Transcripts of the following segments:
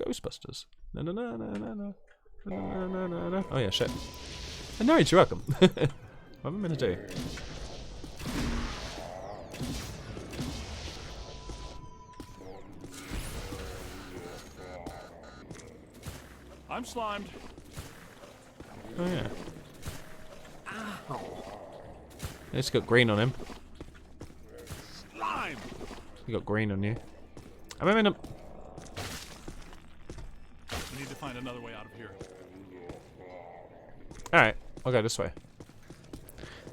Ghostbusters. No, no, no, no, no, no. No, no, no, no. Oh yeah, shit. No, you're welcome. What am I gonna do? I'm slimed. Oh yeah. It's got green on him. Slime. You got green on you. I'm in him. We need to find another way out of here. Alright, I'll go this way.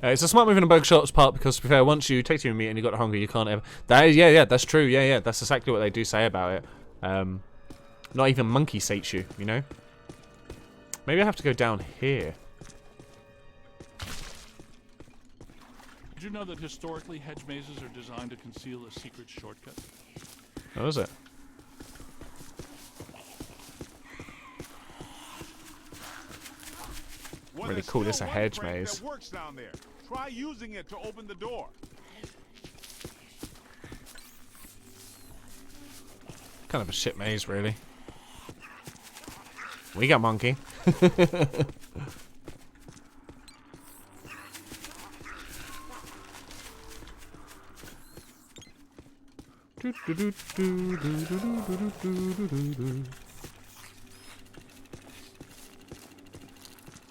It's a smart move in a Bugshot's part because, to be fair, once you take too meat and you got hunger, you can't ever. That is, yeah, that's true. Yeah, that's exactly what they do say about it. Not even monkey sates you, you know? Maybe I have to go down here. Did you know that historically hedge mazes are designed to conceal a secret shortcut? Oh, is it? Well, really there's cool. This still a one hedge crank maze. that works down there. Try using it to open the door. Kind of a shit maze, really. We got monkey.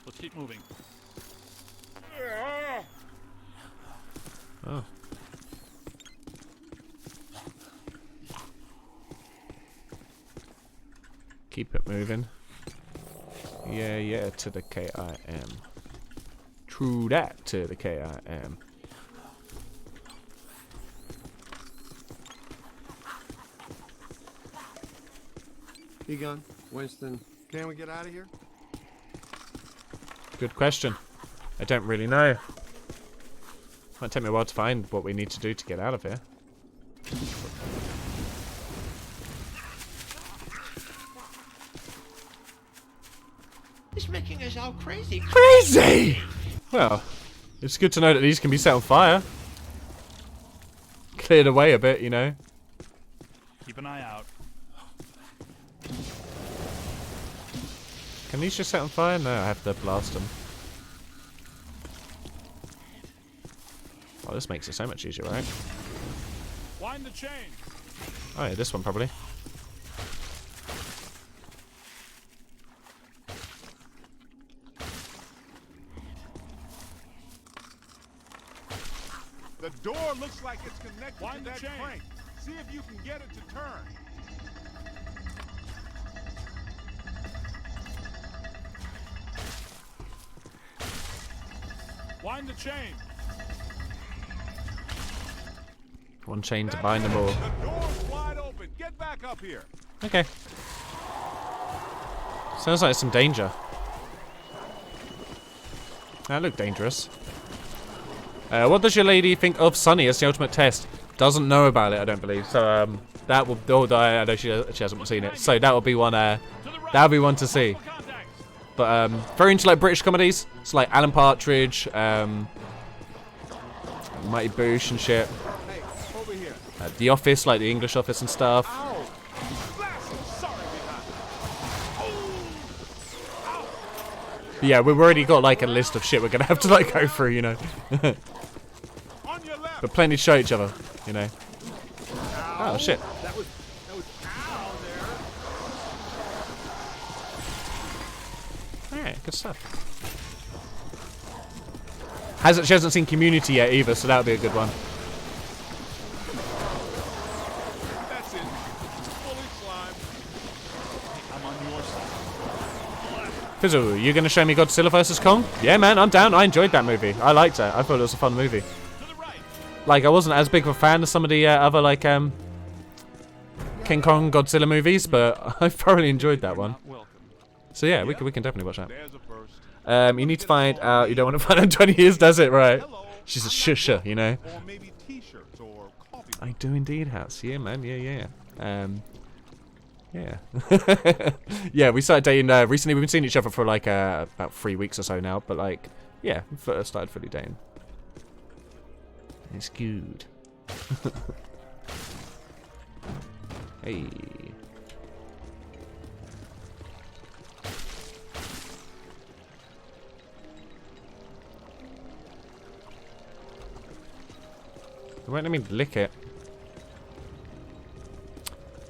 Let's keep moving. Oh. Keep it moving. Yeah, to the KIM. True that, to the KIM. Egon, Winston, can we get out of here? Good question. I don't really know. Might take me a while to find what we need to do to get out of here. It's making us all crazy. Crazy! Well, it's good to know that these can be set on fire. Cleared away a bit, you know. Keep an eye out. Can these just set on fire? No, I have to blast them. Oh, this makes it so much easier, right? Wind the chain. Oh yeah, this one probably. The door looks like it's connected Wind to the that chain. crank. See if you can get it to turn. Wind the chain. One chain to bind them all. The door's wide open. Get back up here. Okay. Sounds like some danger. That looked dangerous. What does your lady think of Sunny as the ultimate test? Doesn't know about it, I don't believe. So that will. Oh, I know she hasn't seen it. So that will be one. That'll be one to see. But very into like British comedies. It's like Alan Partridge, Mighty Boosh and shit. Hey, over here. The Office, like the English Office and stuff. Ow! Blast! Sorry, behind. But yeah, we've already got like a list of shit we're gonna have to like go through, you know. On your left. But plenty to show each other, you know. Oh shit. That was ow there. Alright, good stuff. She hasn't seen Community yet either, so that'll be a good one. That's it. Fully slimed. I'm on your side. Fizzle, you gonna show me Godzilla vs. Kong? Yeah, man, I'm down. I enjoyed that movie. I liked it. I thought it was a fun movie. To the right. Like, I wasn't as big of a fan of some of the other, like, King Kong Godzilla movies, but I thoroughly enjoyed that one. Welcome. So yeah, we can definitely watch that. There's a first. You need to find out. You don't want to find out in 20 years, does it? Right. Hello. She's a shusher, you know. Or maybe t-shirts or coffee. I do indeed, Hats. Yeah, man. Yeah. Yeah. Yeah, we started dating recently. We've been seeing each other for like about 3 weeks or so now. But like, yeah, we first started fully dating. It's good. Hey. won't let me lick it.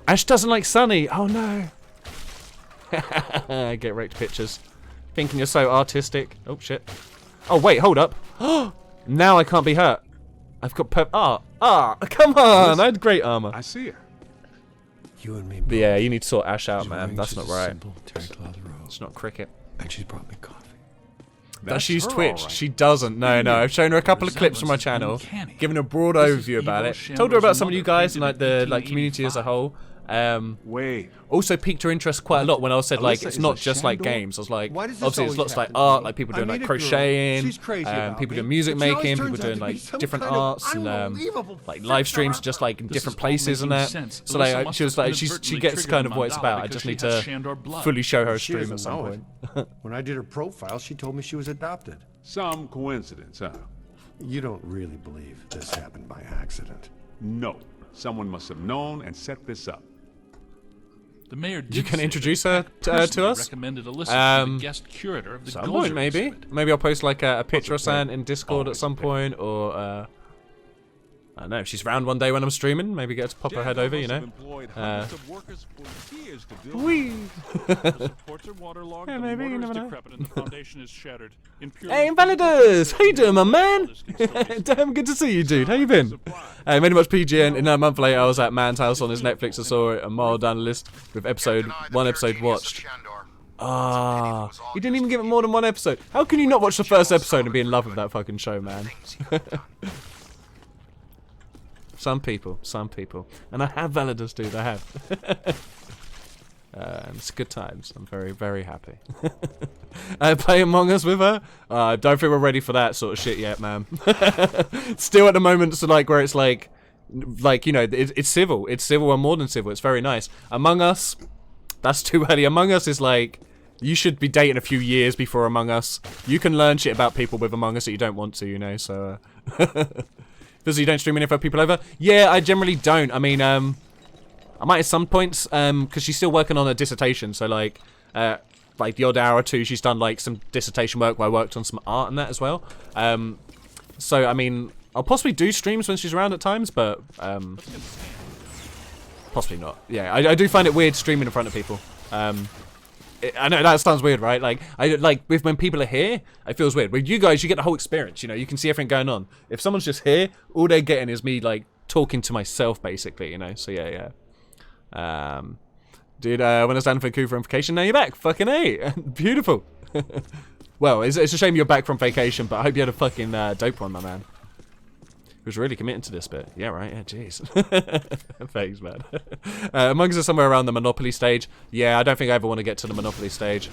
Ash doesn't like Sunny. Oh no. Get wrecked pictures. Thinking you're so artistic. Oh shit. Oh wait, hold up. Now I can't be hurt. I've got come on! I had great armor. I see her. You and me. But yeah, you need to sort Ash out, man. That's not right. Simple terry-cloth robe. It's not cricket. And she's brought me coffee. Does she use her, Twitch? all right. She doesn't. No. I've shown her a couple of clips from my channel, given a broad overview about it. Told her about some of you guys and like the community as a whole. Wait. Also piqued her interest quite a lot when I said like Alyssa it's is not a just like Shandor? games. I was like, Why does this obviously it's always lots like happen to art, me? like people I doing meet like a girl, crocheting, she's crazy about people me, doing music but she always making, turns people out doing to be like some different kind of arts and unbelievable like fit live for streams her. just like in This different is all places and that. making sense. So Alyssa like must she was have like she inadvertently gets triggered kind of the what it's mandala about. I because just she need has to Shandor blood. fully show her a She stream doesn't at some know point. it. When I did her profile, she told me she was adopted. Some coincidence, huh? You don't really believe this happened by accident. No. Someone must have known and set this up. The mayor did You can say introduce that her Peck to personally us? recommended Alyssa to be the guest curator of the Some point Gozer maybe. exhibit. Maybe I'll post like a picture or something in Discord at Always some a point, or I don't know. If she's around one day when I'm streaming, maybe get her to pop her head over. You know. Wee. The supports are waterlogged, Yeah, the maybe, you mortar is never know. decrepit, and the foundation is shattered. Hey, Invalidus! How you doing, my man? Damn, good to see you, dude. How you been? Made much PGN. In a month later, I was at Man's house on his Netflix. I saw it a mile down the list with one episode watched. You didn't even give it more than one episode. How can you not watch the first episode and be in love with that fucking show, man? Some people. And I have Validus, dude, I have. And it's good times. I'm very, very happy. Play Among Us with her? I don't think we're ready for that sort of shit yet, man. Still at the moment, so like where it's like you know, it's civil. It's civil and more than civil. It's very nice. Among Us, that's too early. Among Us is like, you should be dating a few years before Among Us. You can learn shit about people with Among Us that you don't want to, you know, so... Does you don't stream any for people over? Yeah, I generally don't. I mean, I might at some points, because she's still working on her dissertation, so like the odd hour or two, she's done like some dissertation work where I worked on some art and that as well. So, I mean, I'll possibly do streams when she's around at times, but possibly not. Yeah, I do find it weird streaming in front of people. I know that sounds weird, right? Like, when people are here, it feels weird. With you guys, you get the whole experience, you know, you can see everything going on. If someone's just here, all they're getting is me, like, talking to myself, basically, you know, so yeah. Dude, when I was down for vacation, now you're back. Fucking A. Beautiful. Well, it's a shame you're back from vacation, but I hope you had a fucking dope one, my man. He was really committing to this bit. Yeah, right? Yeah, jeez. Thanks, man. Among Us are somewhere around the Monopoly stage. Yeah, I don't think I ever want to get to the Monopoly stage.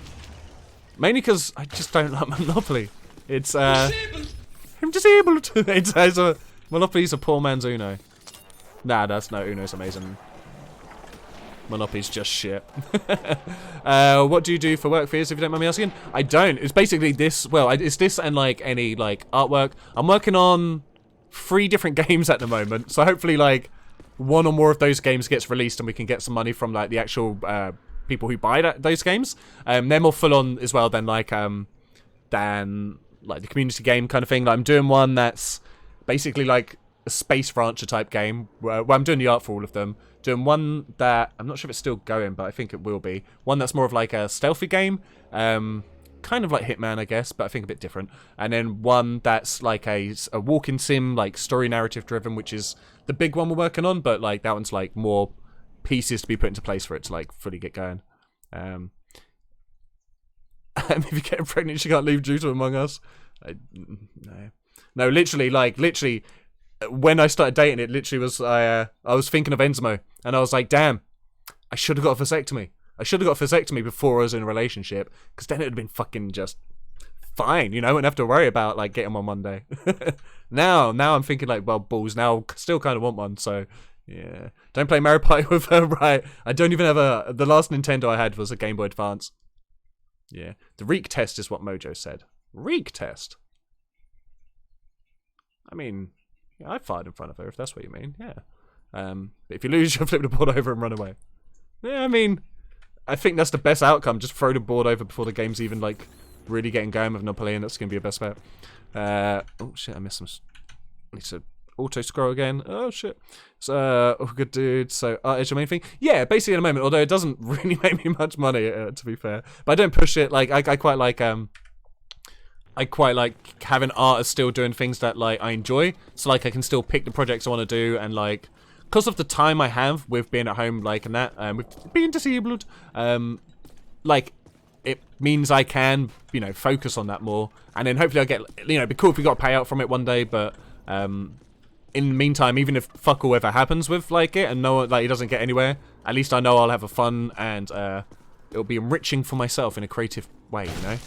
Mainly because I just don't like Monopoly. It's, Disabled. I'm disabled. Monopoly's a poor man's Uno. Nah, Uno's amazing. Monopoly's just shit. What do you do for work, Fizz, if you don't mind me asking? I don't. It's basically this, well, it's this and, like, any, like, artwork. I'm working on 3 different games at the moment, so hopefully, like, one or more of those games gets released and we can get some money from, like, the actual, people who buy those games. They're more full-on as well than, like, the community game kind of thing. Like, I'm doing one that's basically, like, a Space Rancher type game, where I'm doing the art for all of them. Doing one that, I'm not sure if it's still going, but I think it will be. One that's more of like a stealthy game, kind of like Hitman, I guess, but I think a bit different. And then one that's like a walking sim, like story narrative driven, which is the big one we're working on, but like that one's like more pieces to be put into place for it to like fully get going. If you're getting pregnant, you can't leave due to Among Us. No, literally, when I started dating, it literally was, I was thinking of Enzimo, and I was like, damn, I should have got a vasectomy. I should have got a vasectomy before I was in a relationship, because then it would have been fucking just fine, you know, I wouldn't have to worry about, like, getting one Monday. Now I'm thinking, like, well, balls, now still kind of want one, so, yeah. Don't play Mario Party with her, right? I don't even have the last Nintendo I had was a Game Boy Advance. Yeah. The Reek test is what Mojo said. Reek test? I mean... yeah, I fired in front of her, if that's what you mean, yeah. But if you lose, you'll flip the board over and run away. Yeah, I mean, I think that's the best outcome. Just throw the board over before the game's even, like, really getting going with Monopoly, and that's going to be your best bet. Oh, shit, I missed some... I need to auto scroll again. Oh shit. So good dude. So is your main thing? Yeah, basically at the moment. Although it doesn't really make me much money, to be fair. But I don't push it. Like I quite like having artists still doing things that like I enjoy. So like I can still pick the projects I want to do, and like because of the time I have with being at home, like and that, with being disabled, like it means I can, you know, focus on that more, and then hopefully I'll get, you know, it'd be cool if we got a payout from it one day, but in the meantime, even if fuck all ever happens with like it and no one, like it doesn't get anywhere, at least I know I'll have a fun and it'll be enriching for myself in a creative way, you know.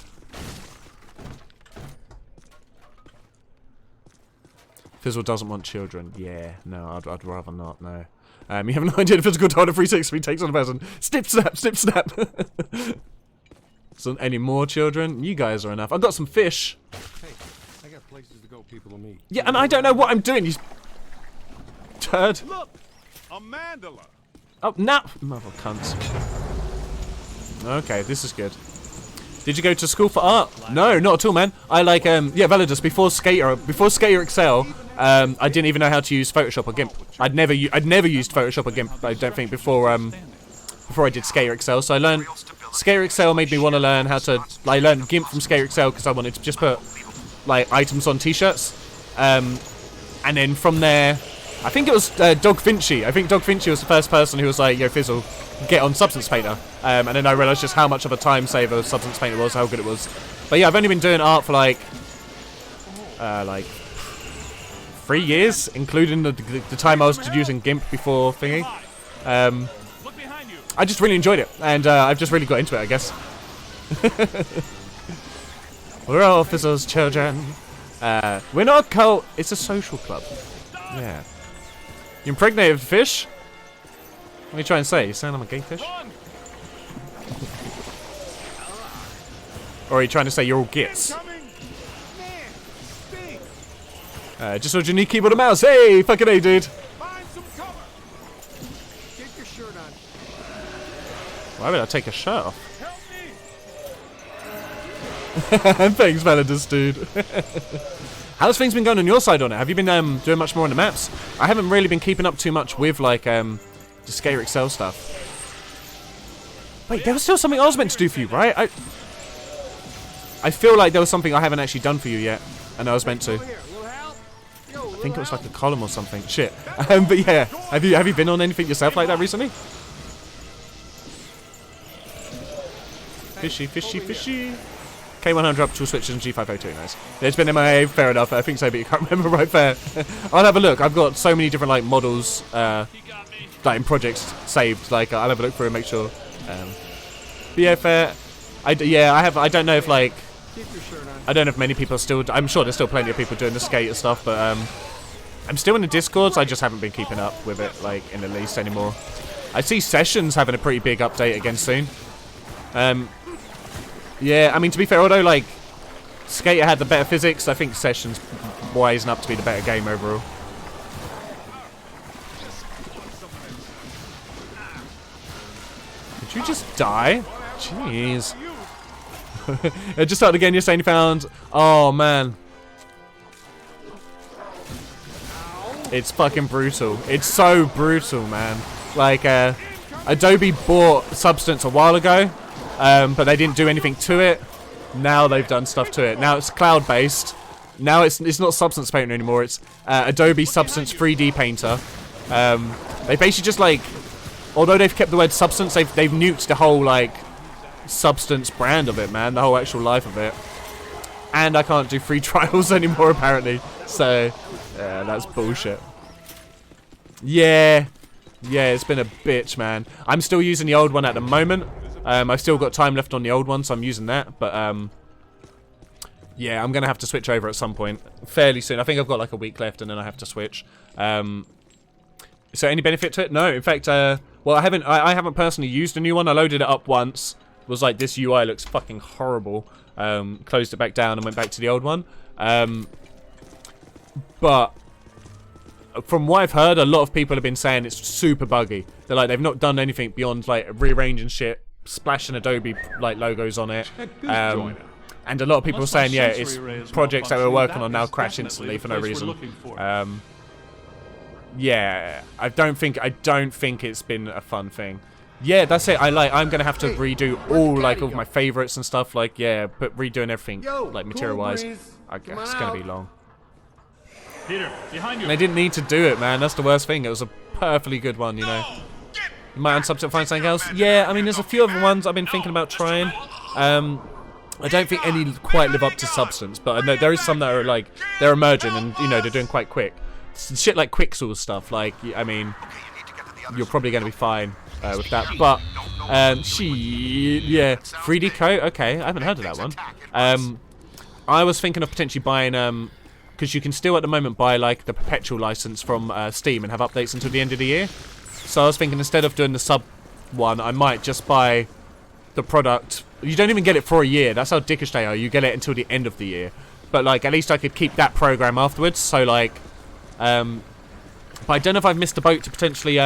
Fizzle doesn't want children. Yeah, no, I'd rather not, no. You have no idea the physical toll of 360 takes on a person. Snip, snap, snip, snap. So any more children? You guys are enough. I've got some fish. Hey, I got places to go, people to meet. Yeah, and I don't know what I'm doing, you turd. Look, a mandala. Oh, nah. Mother cunts. Okay, this is good. Did you go to school for art? No, not at all, man. I like, yeah, Validus, before Skater Excel, I didn't even know how to use Photoshop or GIMP. I'd never used Photoshop or GIMP, I don't think, before I did Skater Excel. So I learned, Skater Excel made me want to learn how to, I learned GIMP from Skater Excel because I wanted to just put, like, items on t-shirts. And then from there, I think it was Dog Vinci. I think Dog Vinci was the first person who was like, yo, Fizzle, get on Substance Painter. And then I realised just how much of a time saver Substance Painter was, how good it was. But yeah, I've only been doing art for like 3 years, including the time I was using GIMP before thingy. I just really enjoyed it, and I've just really got into it, I guess. We're all Fizzle's children. We're not a cult, it's a social club. Yeah. You impregnated fish? What are you trying to say? You saying I'm a gay fish? Or are you trying to say you're all gits? Just a unique keyboard and mouse. Hey, fucking A, dude. Find some cover. Take your shirt on. Why would I take a shirt off? Help me. Thanks, Validus, dude. How's things been going on your side on it? Have you been doing much more on the maps? I haven't really been keeping up too much with like the Skater Excel stuff. Wait, there was still something I was meant to do for you, right? I feel like there was something I haven't actually done for you yet, and I was meant to. Here, little help. Yo, I think it was like a column or something. Shit. But yeah, have you been on anything yourself like that recently? Fishy, fishy, fishy. K100 up to switches and G502, nice. It's been MIA, fair enough, I think so, but you can't remember, right, fair. I'll have a look, I've got so many different, like, models, like, in projects saved, like, I'll have a look through and make sure. But yeah, fair. I don't know if, like, Keep your shirt on. I don't know if many people are still, I'm sure there's still plenty of people doing the skater stuff, but, I'm still in the Discords, I just haven't been keeping up with it, like, in the least anymore. I see Sessions having a pretty big update again soon. Yeah, I mean, to be fair, although, like, Skater had the better physics, I think Sessions wising up to be the better game overall. Did you just die? Jeez. It just started again, you're saying you found... Oh, man. It's fucking brutal. It's so brutal, man. Like, Adobe bought Substance a while ago. But they didn't do anything to it. Now they've done stuff to it. Now it's cloud-based. Now it's not Substance Painter anymore. It's Adobe Substance 3D Painter. They basically just like, although they've kept the word Substance, they've nuked the whole like Substance brand of it, man. The whole actual life of it. And I can't do free trials anymore apparently. So that's bullshit. Yeah, it's been a bitch, man. I'm still using the old one at the moment. I've still got time left on the old one, so I'm using that. But, yeah, I'm going to have to switch over at some point. Fairly soon. I think I've got like a week left, and then I have to switch. So any benefit to it? No. In fact, well, I haven't personally used a new one. I loaded it up once. Was like, this UI looks fucking horrible. Closed it back down and went back to the old one. But... from what I've heard, a lot of people have been saying it's super buggy. They're like, they've not done anything beyond like rearranging shit, splashing Adobe like logos on it. And a lot of people are saying, yeah, it's projects that we're working on now crash instantly for no reason. yeah, I don't think it's been a fun thing. Yeah, that's it. I'm gonna have to redo all like all of my favorites and stuff. Like, yeah, but redoing everything like material wise. I guess it's gonna be long. Peter, behind you. And they didn't need to do it, man. That's the worst thing. It was a perfectly good one, you know. You might unsub to find something else. Yeah, I mean, there's a few other ones I've been thinking about trying. I don't think any quite live up to Substance, but I know there is some that are like they're emerging and you know they're doing quite quick. Shit like Quicksilver stuff. Like, I mean, you're probably going to be fine with that. But yeah, 3D Coat. Okay, I haven't heard of that one. I was thinking of potentially buying because you can still at the moment buy like the perpetual license from Steam and have updates until the end of the year. So I was thinking instead of doing the sub one, I might just buy the product. You don't even get it for a year. That's how dickish they are. You get it until the end of the year. But like, at least I could keep that program afterwards. So like, but I don't know if I've missed a boat to potentially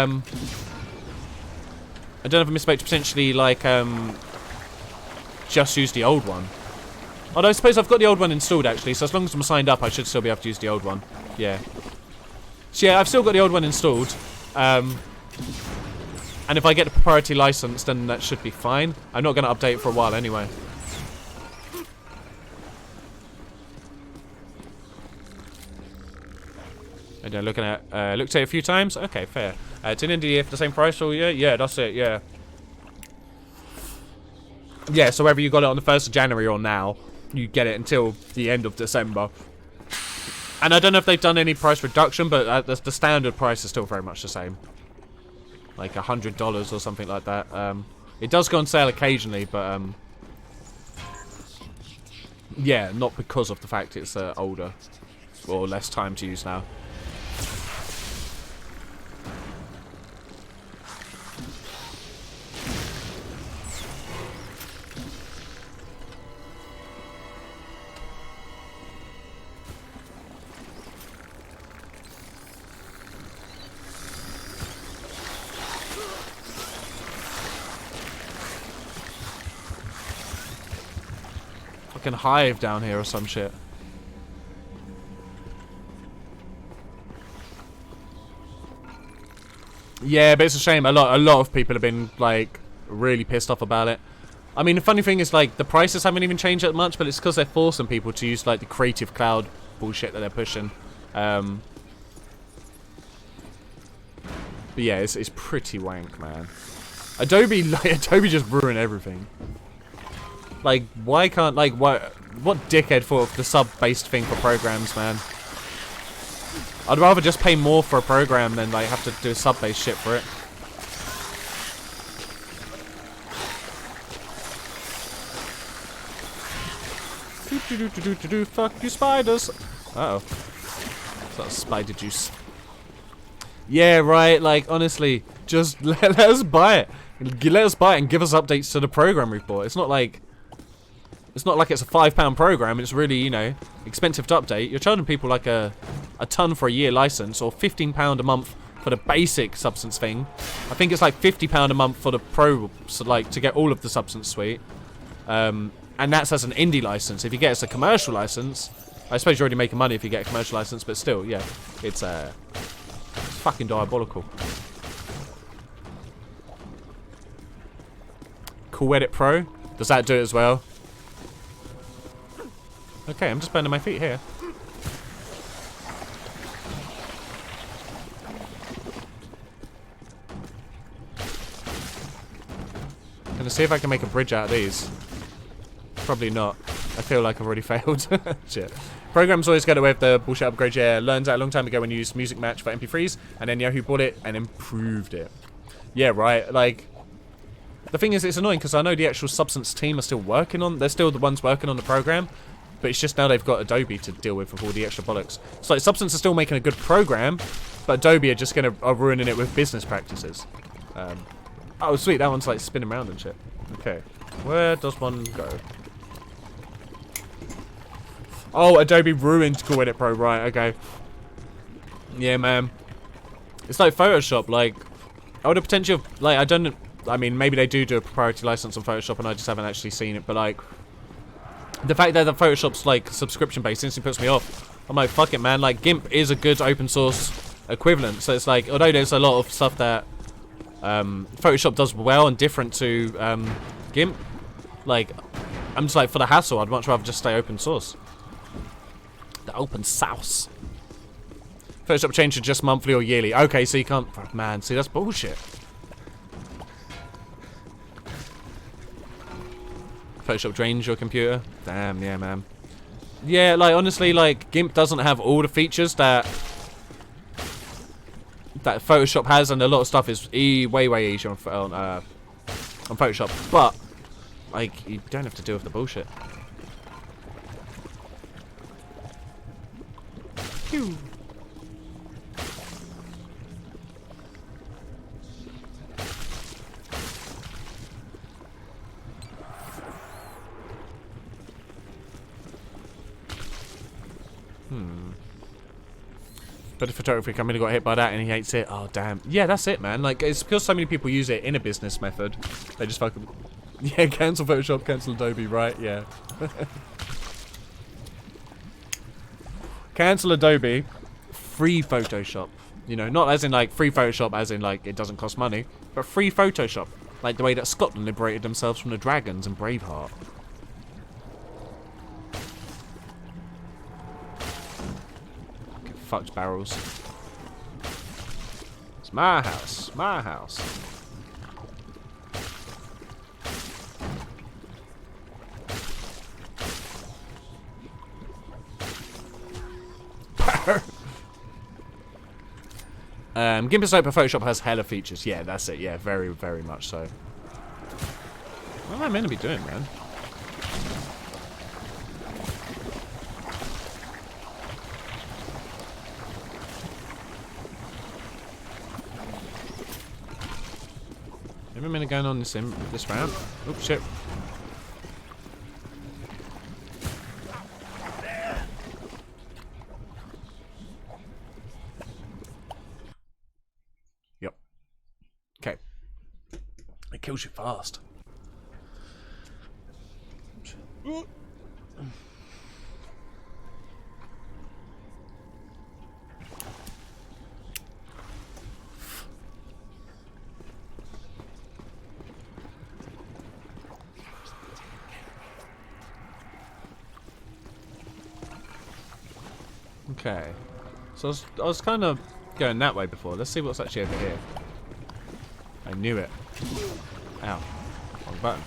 like just use the old one. Although I suppose I've got the old one installed actually, so as long as I'm signed up I should still be able to use the old one. Yeah. So yeah, I've still got the old one installed. And if I get the proprietary license, then that should be fine. I'm not going to update it for a while anyway. And then looking at, looked at it a few times. Okay, fair. It's an indie for the same price all year. Yeah, that's it. Yeah. Yeah, so whether you got it on the 1st of January or now, you get it until the end of December. And I don't know if they've done any price reduction, but the standard price is still very much the same. Like $100 or something like that. It does go on sale occasionally, but yeah, not because of the fact it's older or less time to use now. Hive down here or some shit. Yeah, but it's a shame. A lot of people have been like really pissed off about it. I mean, the funny thing is like the prices haven't even changed that much, but it's because they're forcing people to use like the Creative Cloud bullshit that they're pushing. But yeah, it's pretty wank, man. Adobe just ruined everything. Like, why can't, like, what dickhead thought of the sub-based thing for programs, man? I'd rather just pay more for a program than, like, have to do sub-based shit for it. Fuck you, spiders! Uh-oh. Is that spider juice? Yeah, right, like, honestly, just let us buy it. Let us buy it and give us updates to the program report. It's not like it's a £5 program. It's really, you know, expensive to update. You're charging people like a ton for a year license, or £15 a month for the basic Substance thing. I think it's like £50 a month for the pro, so like to get all of the Substance suite. And that's as an indie license. If you get as a commercial license, I suppose you're already making money if you get a commercial license, but still, yeah, it's fucking diabolical. Cool Edit Pro, does that do it as well? Okay, I'm just burning my feet here. Gonna see if I can make a bridge out of these. Probably not. I feel like I've already failed. Shit. Programs always get away with the bullshit upgrade. Yeah, learned that a long time ago when you used Music Match for MP3s, and then Yahoo bought it and improved it. Yeah, right. Like, the thing is, it's annoying because I know the actual Substance team are still working on. They're still the ones working on the program. But it's just now they've got Adobe to deal with all the extra bollocks. It's like Substance is still making a good program, but Adobe are just are ruining it with business practices. Oh, sweet, that one's like spinning around and shit. Okay, where does one go? Oh, Adobe ruined Cool Edit Pro, right, okay. Yeah, man. It's like Photoshop, like, I would have potentially, like, I mean, maybe they do a proprietary license on Photoshop and I just haven't actually seen it, but like, the fact that the Photoshop's like subscription based instantly puts me off. I'm like, fuck it, man. Like, GIMP is a good open source equivalent. So it's like, although there's a lot of stuff that Photoshop does well and different to GIMP, like, I'm just like, for the hassle, I'd much rather just stay open source. The open source. Photoshop change to just monthly or yearly. Okay, so you can't... Oh, man, see, that's bullshit. Photoshop drains your computer. Damn, yeah, man. Yeah, like, honestly, like, GIMP doesn't have all the features that Photoshop has, and a lot of stuff is way easier on Photoshop. But, like, you don't have to deal with the bullshit. Phew. But the photography company got hit by that and he hates it. Oh, damn. Yeah, that's it, man. Like, it's because so many people use it in a business method. They just fucking... Yeah, cancel Photoshop, cancel Adobe, right? Yeah. Cancel Adobe, free Photoshop. You know, not as in, like, free Photoshop as in, like, it doesn't cost money. But free Photoshop. Like the way that Scotland liberated themselves from the dragons in Braveheart. Fucked barrels. It's my house. My house. GIMP is open. Photoshop has hella features. Yeah, that's it. Yeah, very much so. What am I meant to be doing, man? Every minute going on this round. Oops, shit. Yep. Okay. It kills you fast. Okay, so I was kind of going that way before. Let's see what's actually over here. I knew it. Ow. Wrong button.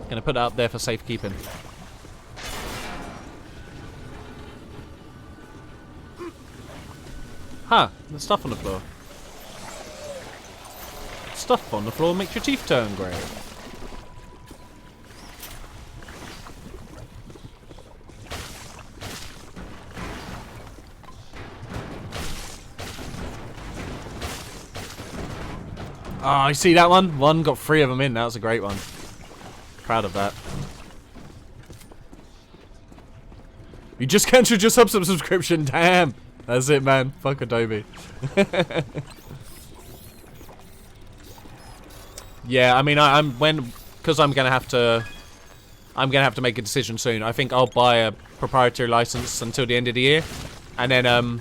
Gonna put it up there for safekeeping. Huh, there's stuff on the floor. Stuff on the floor makes your teeth turn grey. Oh, you see that one? One got 3 of them in. That was a great one. Proud of that. You just cancelled your subscription. Damn. That's it, man. Fuck Adobe. Yeah, I mean, because I'm gonna have to make a decision soon. I think I'll buy a proprietary license until the end of the year, and then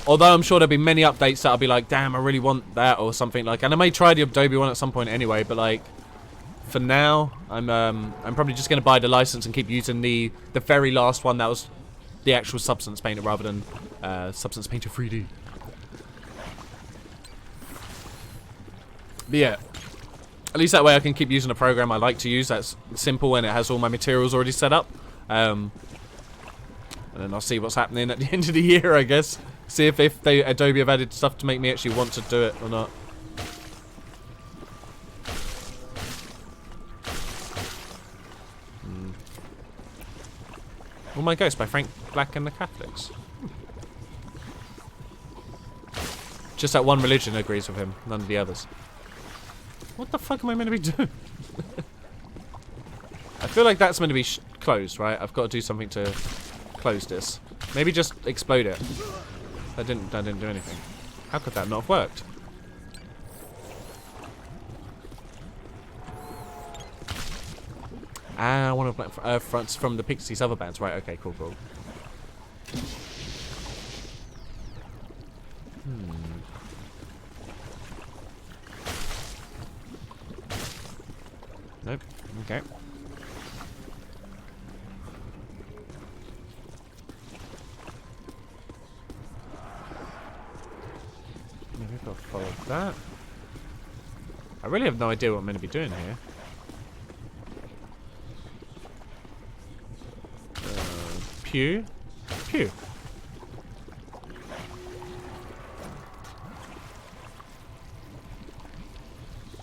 although I'm sure there'll be many updates that I'll be like, damn, I really want that or something like. And I may try the Adobe one at some point anyway, but like, for now, I'm probably just gonna buy the license and keep using the very last one that was the actual Substance Painter rather than Substance Painter 3D. But yeah, at least that way I can keep using a program I like to use that's simple and it has all my materials already set up. And then I'll see what's happening at the end of the year, I guess. See if Adobe have added stuff to make me actually want to do it or not. Oh My Ghost by Frank Black and the Catholics. Just that one religion agrees with him, none of the others. What the fuck am I meant to be doing? I feel like that's meant to be closed, right? I've got to do something to close this. Maybe just explode it. That didn't do anything. How could that not have worked? Ah, one of my fronts from the Pixies other bands. Right, okay, cool. Nope. Okay. Maybe I've got to follow that. I really have no idea what I'm going to be doing here. Pew. Pew.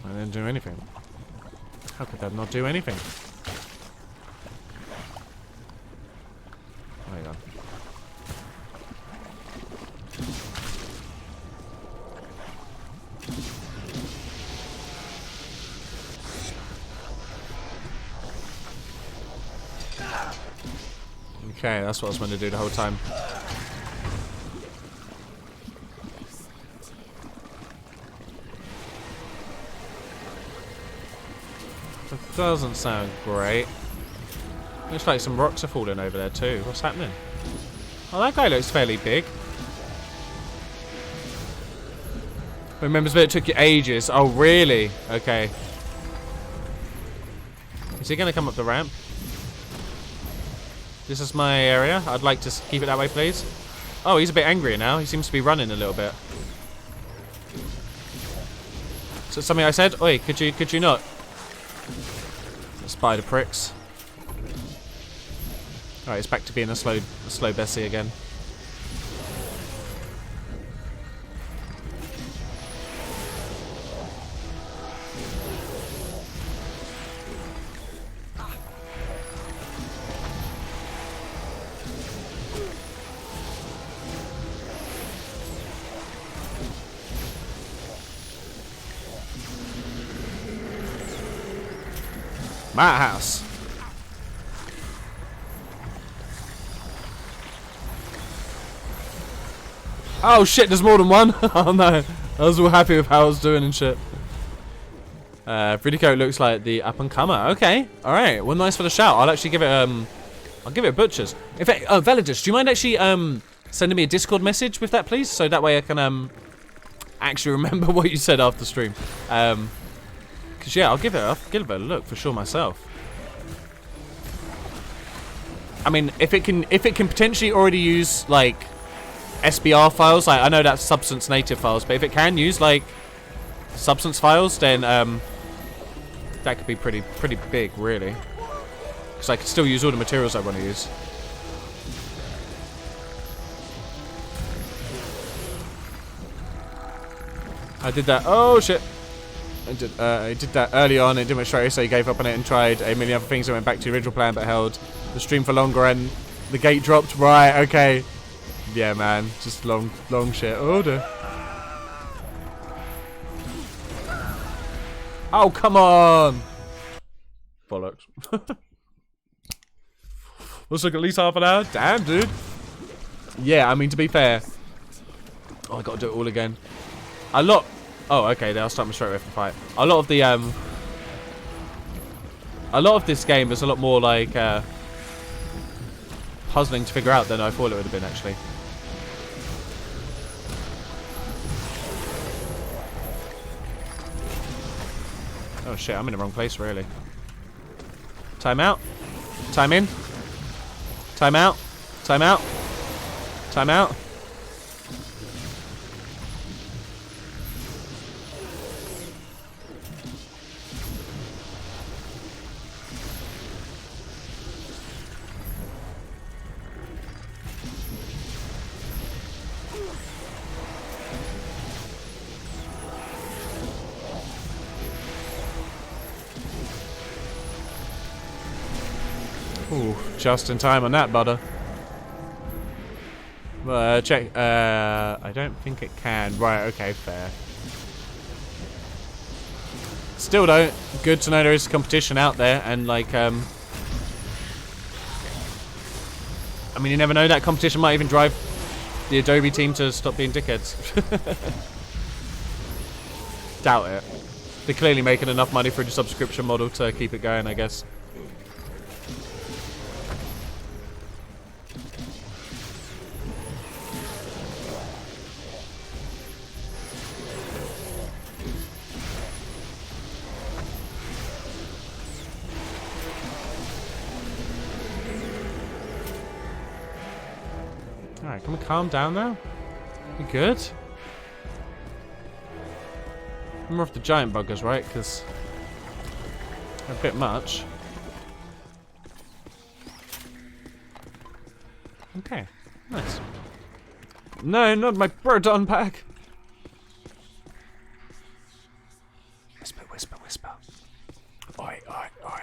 I didn't do anything. How could that not do anything? Hang on. Okay, that's what I was meant to do the whole time. That doesn't sound great. Looks like some rocks are falling over there too. What's happening? Oh, that guy looks fairly big. Remembers that it took you ages. Oh, really? Okay. Is he going to come up the ramp? This is my area. I'd like to keep it that way, please. Oh, he's a bit angrier now. He seems to be running a little bit. So something I said? Oi, could you not? Spider pricks. Alright, it's back to being a slow Bessie again. My house. Oh shit, there's more than one. Oh no. I was all happy with how I was doing and shit. Fridico looks like the up and comer. Okay. Alright. Well, nice for the shout. I'll actually give it I'll give it a butcher's. In fact, oh Velidus, do you mind actually sending me a Discord message with that, please? So that way I can actually remember what you said after stream. Cause yeah, I'll give it a look for sure myself. I mean, if it can potentially already use like SBR files, like I know that's Substance native files, but if it can use like Substance files, then that could be pretty big, really. Because I can still use all the materials I want to use. I did that. Oh shit! I did that early on. It didn't work straight, so he gave up on it and tried a million other things and went back to the original plan, but held the stream for longer and the gate dropped. Right? Okay. Yeah, man. Just long shit. Oh dear. Oh come on! Bollocks. Let's look at least half an hour. Damn, dude. Yeah, I mean to be fair. Oh, I gotta do it all again. Oh, okay. They'll start me straight away from the fight. A lot of this game is a lot more like puzzling to figure out than I thought it would have been actually. Oh shit! I'm in the wrong place, really. Time out. Time in. Time out. Time out. Time out. Ooh, just in time on that, butter. Check. I don't think it can. Right, okay, fair. Still though, good to know there is competition out there, and like, I mean, you never know, that competition might even drive the Adobe team to stop being dickheads. Doubt it. They're clearly making enough money through the subscription model to keep it going, I guess. Alright, can we calm down now? We good? More of the giant buggers, right? Because they're a bit much. Okay, nice. No, not my Proton pack! Whisper, whisper, whisper. Oi, oi, oi.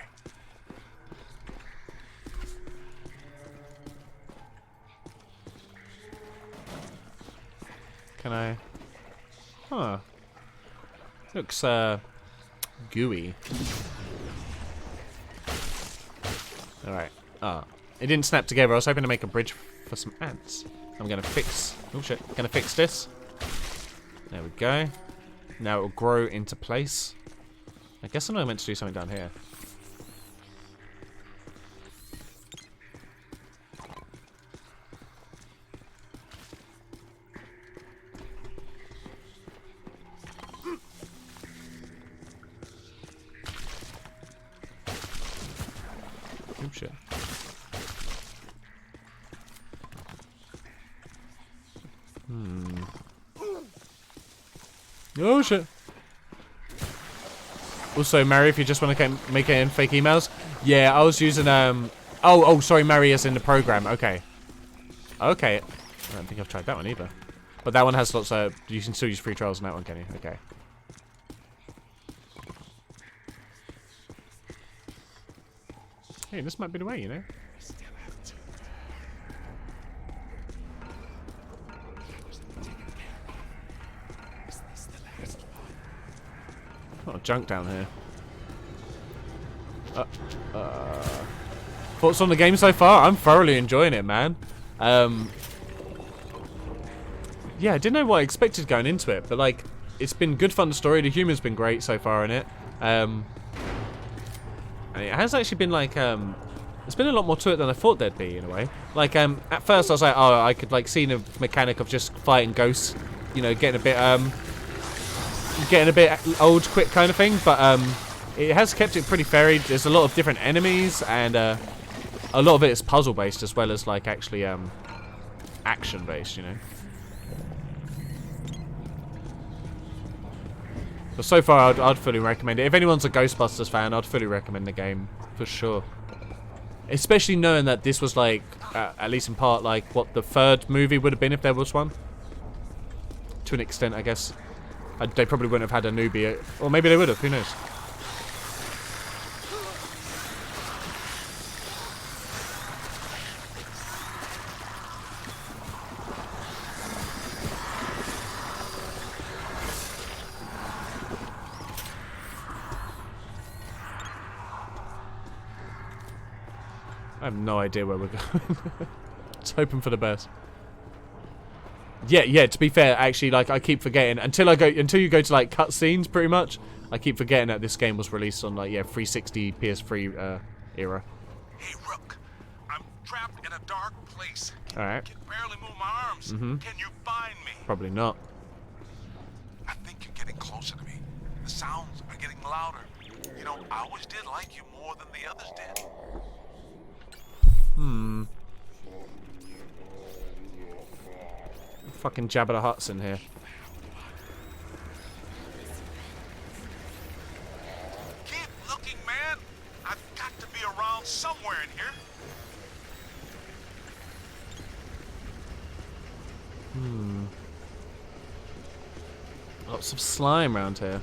Can I? Huh. Looks, gooey. Alright. Ah. It didn't snap together. I was hoping to make a bridge for some ants. I'm gonna fix... Oh shit. Gonna fix this. There we go. Now it will grow into place. I guess I'm not meant to do something down here. Oh shit. Oh shit. Also, Mary, if you just want to make it in fake emails. Yeah, I was using, Oh, sorry, Mary is in the program. Okay. Okay. I don't think I've tried that one either. But that one has lots of... You can still use free trials on that one, can you? Okay. Hey, this might be the way, you know? A lot of junk down here. Thoughts on the game so far? I'm thoroughly enjoying it, man. Yeah, I didn't know what I expected going into it, but like, it's been good fun story. The humor's been great so far in it. And it has actually been like, there's been a lot more to it than I thought there'd be in a way. Like, at first I was like, oh, I could like see the mechanic of just fighting ghosts, you know, getting a bit old quick kind of thing, but it has kept it pretty varied. There's a lot of different enemies, and a lot of it is puzzle based as well as like actually action based, you know. But so far I'd fully recommend it. If anyone's a Ghostbusters fan, I'd fully recommend the game for sure. Especially knowing that this was like at least in part like what the third movie would have been if there was one. To an extent, I guess. They probably wouldn't have had a newbie, or maybe they would have, who knows. I have no idea where we're going. Just hoping for the best. Yeah, to be fair, actually, like, I keep forgetting, until you go to, like, cutscenes, pretty much, I keep forgetting that this game was released on, like, yeah, 360, PS3, era. Hey, Rook, I'm trapped in a dark place. Alright. Can barely move my arms. Can you find me? Probably not. I think you're getting closer to me. The sounds are getting louder. You know, I always did like you more than the others did. Fucking Jabba the Hutt's in here. Keep looking, man. I've got to be around somewhere in here. Lots of slime around here.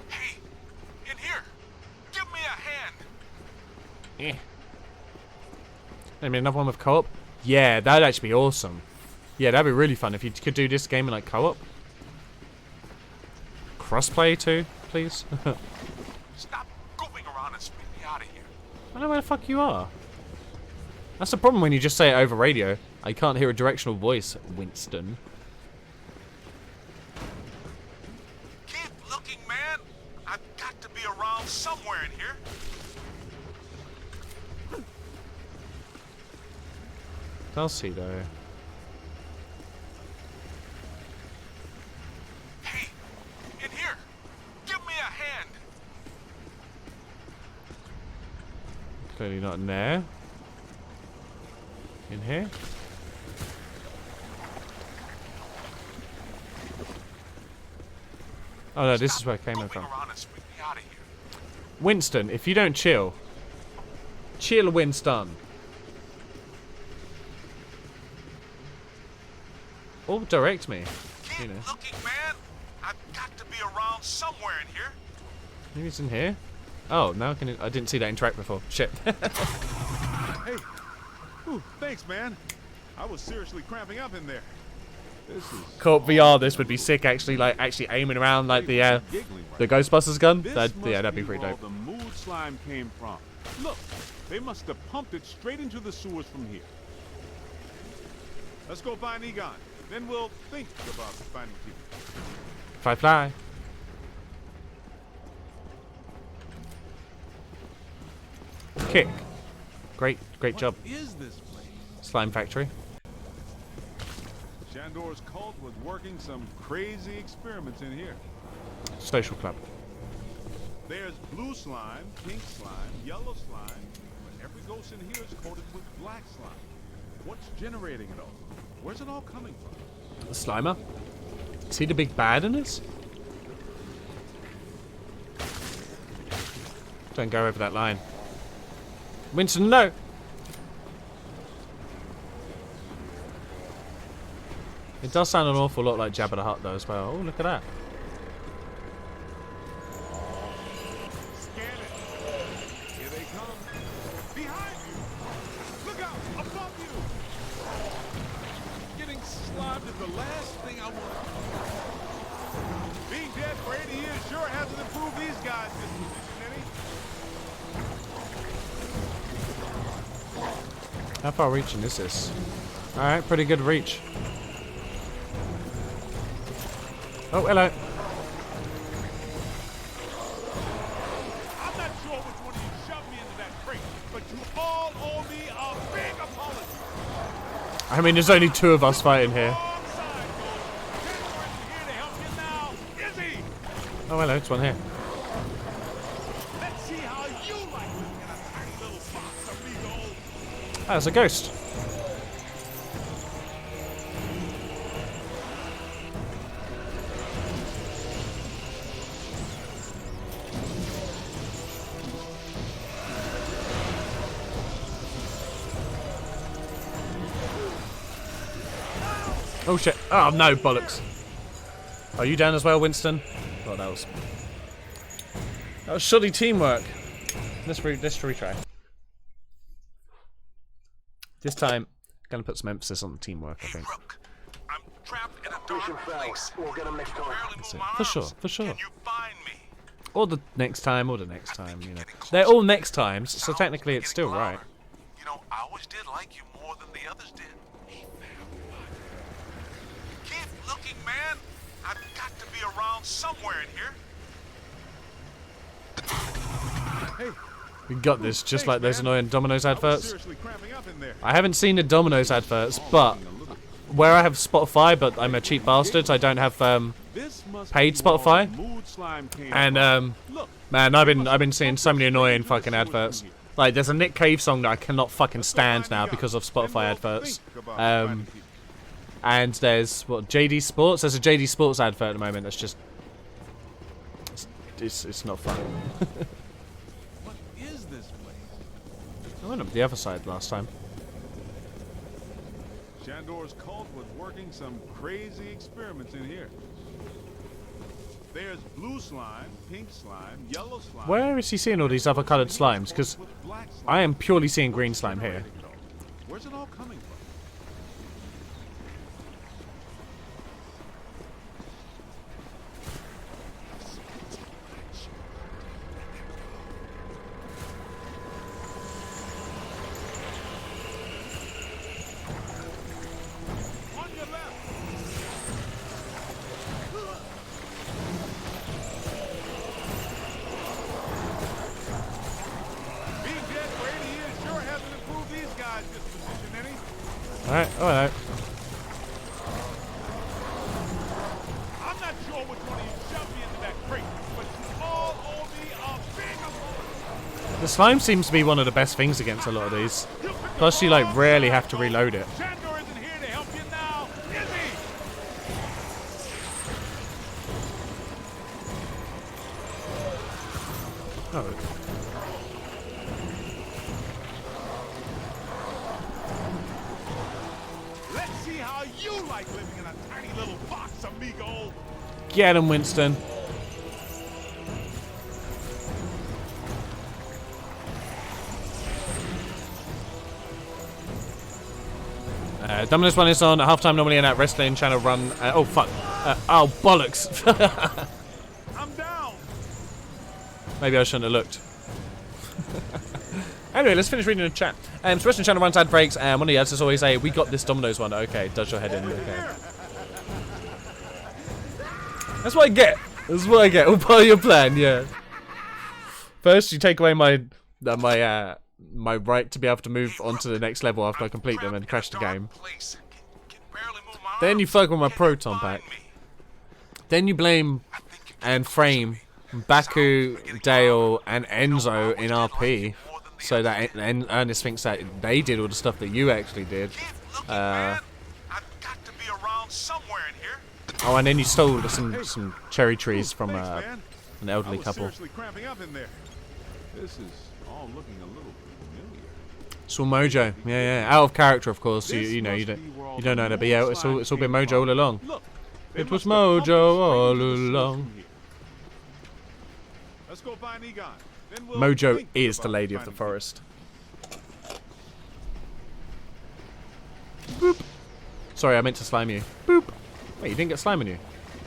Hey, in here. Give me a hand. Eh. Maybe another one with co-op? Yeah, that'd actually be awesome. Yeah, that'd be really fun if you could do this game in like co-op. Crossplay too, please. Stop goofing around and spit me out of here. I don't know where the fuck you are. That's the problem when you just say it over radio. I can't hear a directional voice, Winston. Keep looking, man. I've got to be around somewhere in here. Does he though? Hey, in here. Give me a hand. Clearly not in there. In here? Oh no, this is where it came from. Winston, if you don't chill. Chill, Winston. Or direct me. You know. Looking, man. I've got to be around somewhere in here. Maybe it's in here? Oh, now I didn't see that interact before. Shit. Hey. Ooh, thanks, man. I was seriously cramping up in there. This is Co-op VR, this would be sick actually, like actually aiming around like the Ghostbusters gun. Yeah, that'd be pretty dope. the mood slime came from. Look, they must have pumped it straight into the sewers from here. Let's go find Egon. Then we'll think about finding people. Fly. Kick. Great job. What is this place? Slime factory. Shandor's cult was working some crazy experiments in here. Social club. There's blue slime, pink slime, yellow slime, but every ghost in here is coated with black slime. What's generating it all? Where's it all coming from? The Slimer? Is he the big bad in this? Don't go over that line. Winston, no! It does sound an awful lot like Jabba the Hutt though as well. Oh, look at that. Scan it. Here they come. Behind you. Look out. Above you. Getting slimed is the last thing I want. Being dead for 80 years sure hasn't improved these guys' disposition any. How far reaching is this? Alright, pretty good reach. Oh, hello. I'm not sure which one of you shoved me into that crate, but you all owe me a big apology. I mean, there's only two of us fighting here. Wrong side, Ghost. Here to help you now. Is he? Oh, hello, it's one here. Let's see how you like it in a tiny little box, amigo. Ah, it's a ghost. Oh shit. Oh no, bollocks. Are you down as well, Winston? Oh, that was shoddy teamwork. Let's retry. This time, gonna put some emphasis on the teamwork, I think. Look, I'm trapped in a dark place. We'll get him next time. That's it. For sure, for sure. Can you find me? Or the next time, you know. They're all next times, so technically it's still right. You know, I always did like you more than the others did. Keep looking, man. I've got to be around somewhere in here. We got this, just like those annoying Domino's I was adverts. seriously cramping up in there. I haven't seen the Domino's adverts, but where I have Spotify, but I'm a cheap bastard, so I don't have This must paid be where Spotify. the mood slime came And from. Look, man, I've been seeing so many annoying fucking adverts. Like, there's a Nick Cave song that I cannot fucking stand now because of Spotify adverts. And there's what, JD Sports. There's a JD Sports advert at the moment that's just it's not fun. what is this place? I went up the other side last time. Shandor's cult was working some crazy experiments in here. There's blue slime, pink slime, yellow slime. Where is he seeing all these other coloured slimes? Because with black slime. I am purely seeing green slime here. Where's it all coming from? On your left. Being dead for 80 years sure hasn't improved these guys' disposition any. Alright, alright. I'm not sure which one of you shoved me into that crate, but you all owe me a big apology. The slime seems to be one of the best things against a lot of these. Plus, you like rarely have to reload it. Shandor isn't here to help you now, is he? Oh. Let's see how you like living in a tiny little box, amigo. Get him, Winston. Dominus one is on at halftime normally in that wrestling channel run. Oh, fuck. Oh, bollocks. I'm down. Maybe I shouldn't have looked. Anyway, let's finish reading the chat. So wrestling channel runs ad breaks, and one of the ads is always a, we got this Domino's one. Okay, does your head in. Okay. That's what I get. That's what I get. All part of your plan, yeah. First, you take away my right to be able to move on to the next level after I complete them and crash the game. Then you fuck with my proton pack. Then you blame and frame Baku, Dale, and Enzo in RP, so that Ernest thinks that they did all the stuff that you actually did. Oh, and then you stole some cherry trees from an elderly couple. Seriously cramping up in there. This is all looking a little familiar. It's all Mojo, yeah. Out of character, of course. You know you don't know that, but yeah, it's all been Mojo all along. Look, It was Mojo all along. Let's go find Egon. Then we'll Mojo think is the about lady of the finding forest. Boop. Sorry, I meant to slime you. Boop. Wait, you didn't get slime on you.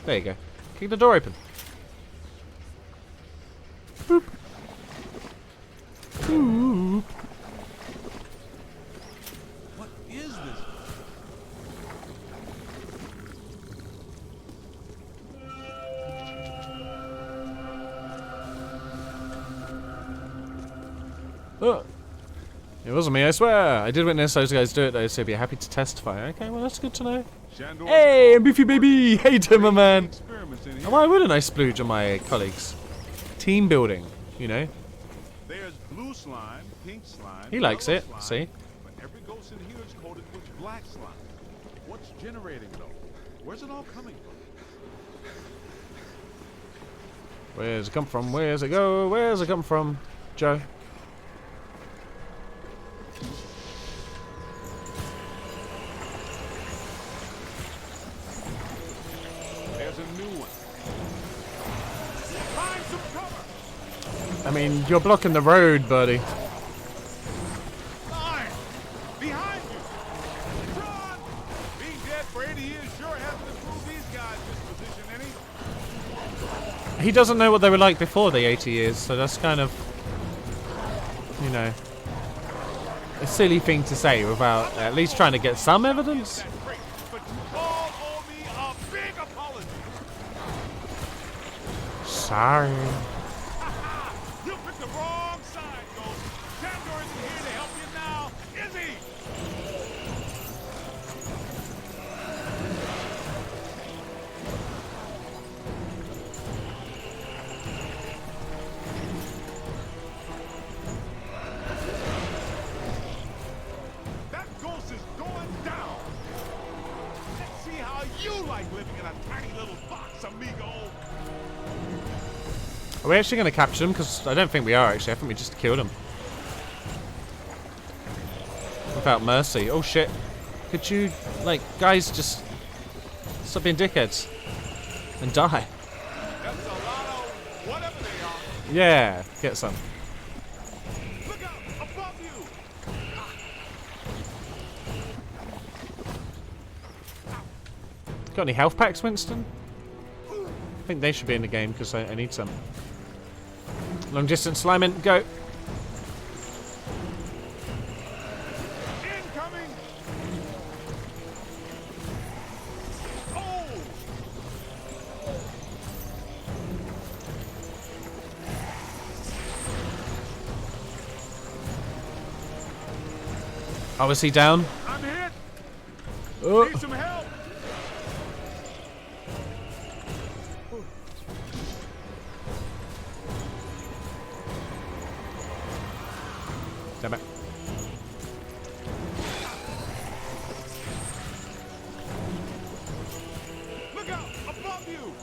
There you go. Keep the door open. Boop. Boop. What is this? Oh. It wasn't me, I swear. I did witness those guys do it though, so I'd be happy to testify. Okay, well that's good to know. Shandor's Hey, Beefy baby! Hey, Timmer man! experiments in And here. why wouldn't I splooge on my colleagues? Team building, you know? There's blue slime, pink slime. He likes yellow it, slime, see? But every ghost in here is coated with black slime. What's generating it all? Where's it all coming from? Where's it come from? Where's it go? Where's it come from? Joe? There's a new one. Find some cover. I mean, you're blocking the road, buddy. Line! Behind you! Run! Being dead for 80 years sure hasn't improved these guys' disposition any. He doesn't know what they were like before the 80 years, so that's kind of, you know, a silly thing to say without at least trying to get some evidence. That's great, but you all owe me a big apology. Sorry. You picked the wrong side, Ghost. Shandor isn't here to help you now, is he? That ghost is going down. Let's see how you like living in a tiny little box, amigo. Are we actually going to capture them? Because I don't think we are, actually. I think we just killed them. Without mercy. Oh, shit. Could you, like, guys, just stop being dickheads and die? That's a lot of whatever they are. Yeah, get some. Look out! Above you! Got any health packs, Winston? I think they should be in the game because I need some. Long distance lineman, go. Incoming! Oh! Oh, is he down? I'm hit! Oh. Need some help! Damn it. Look out! Above you!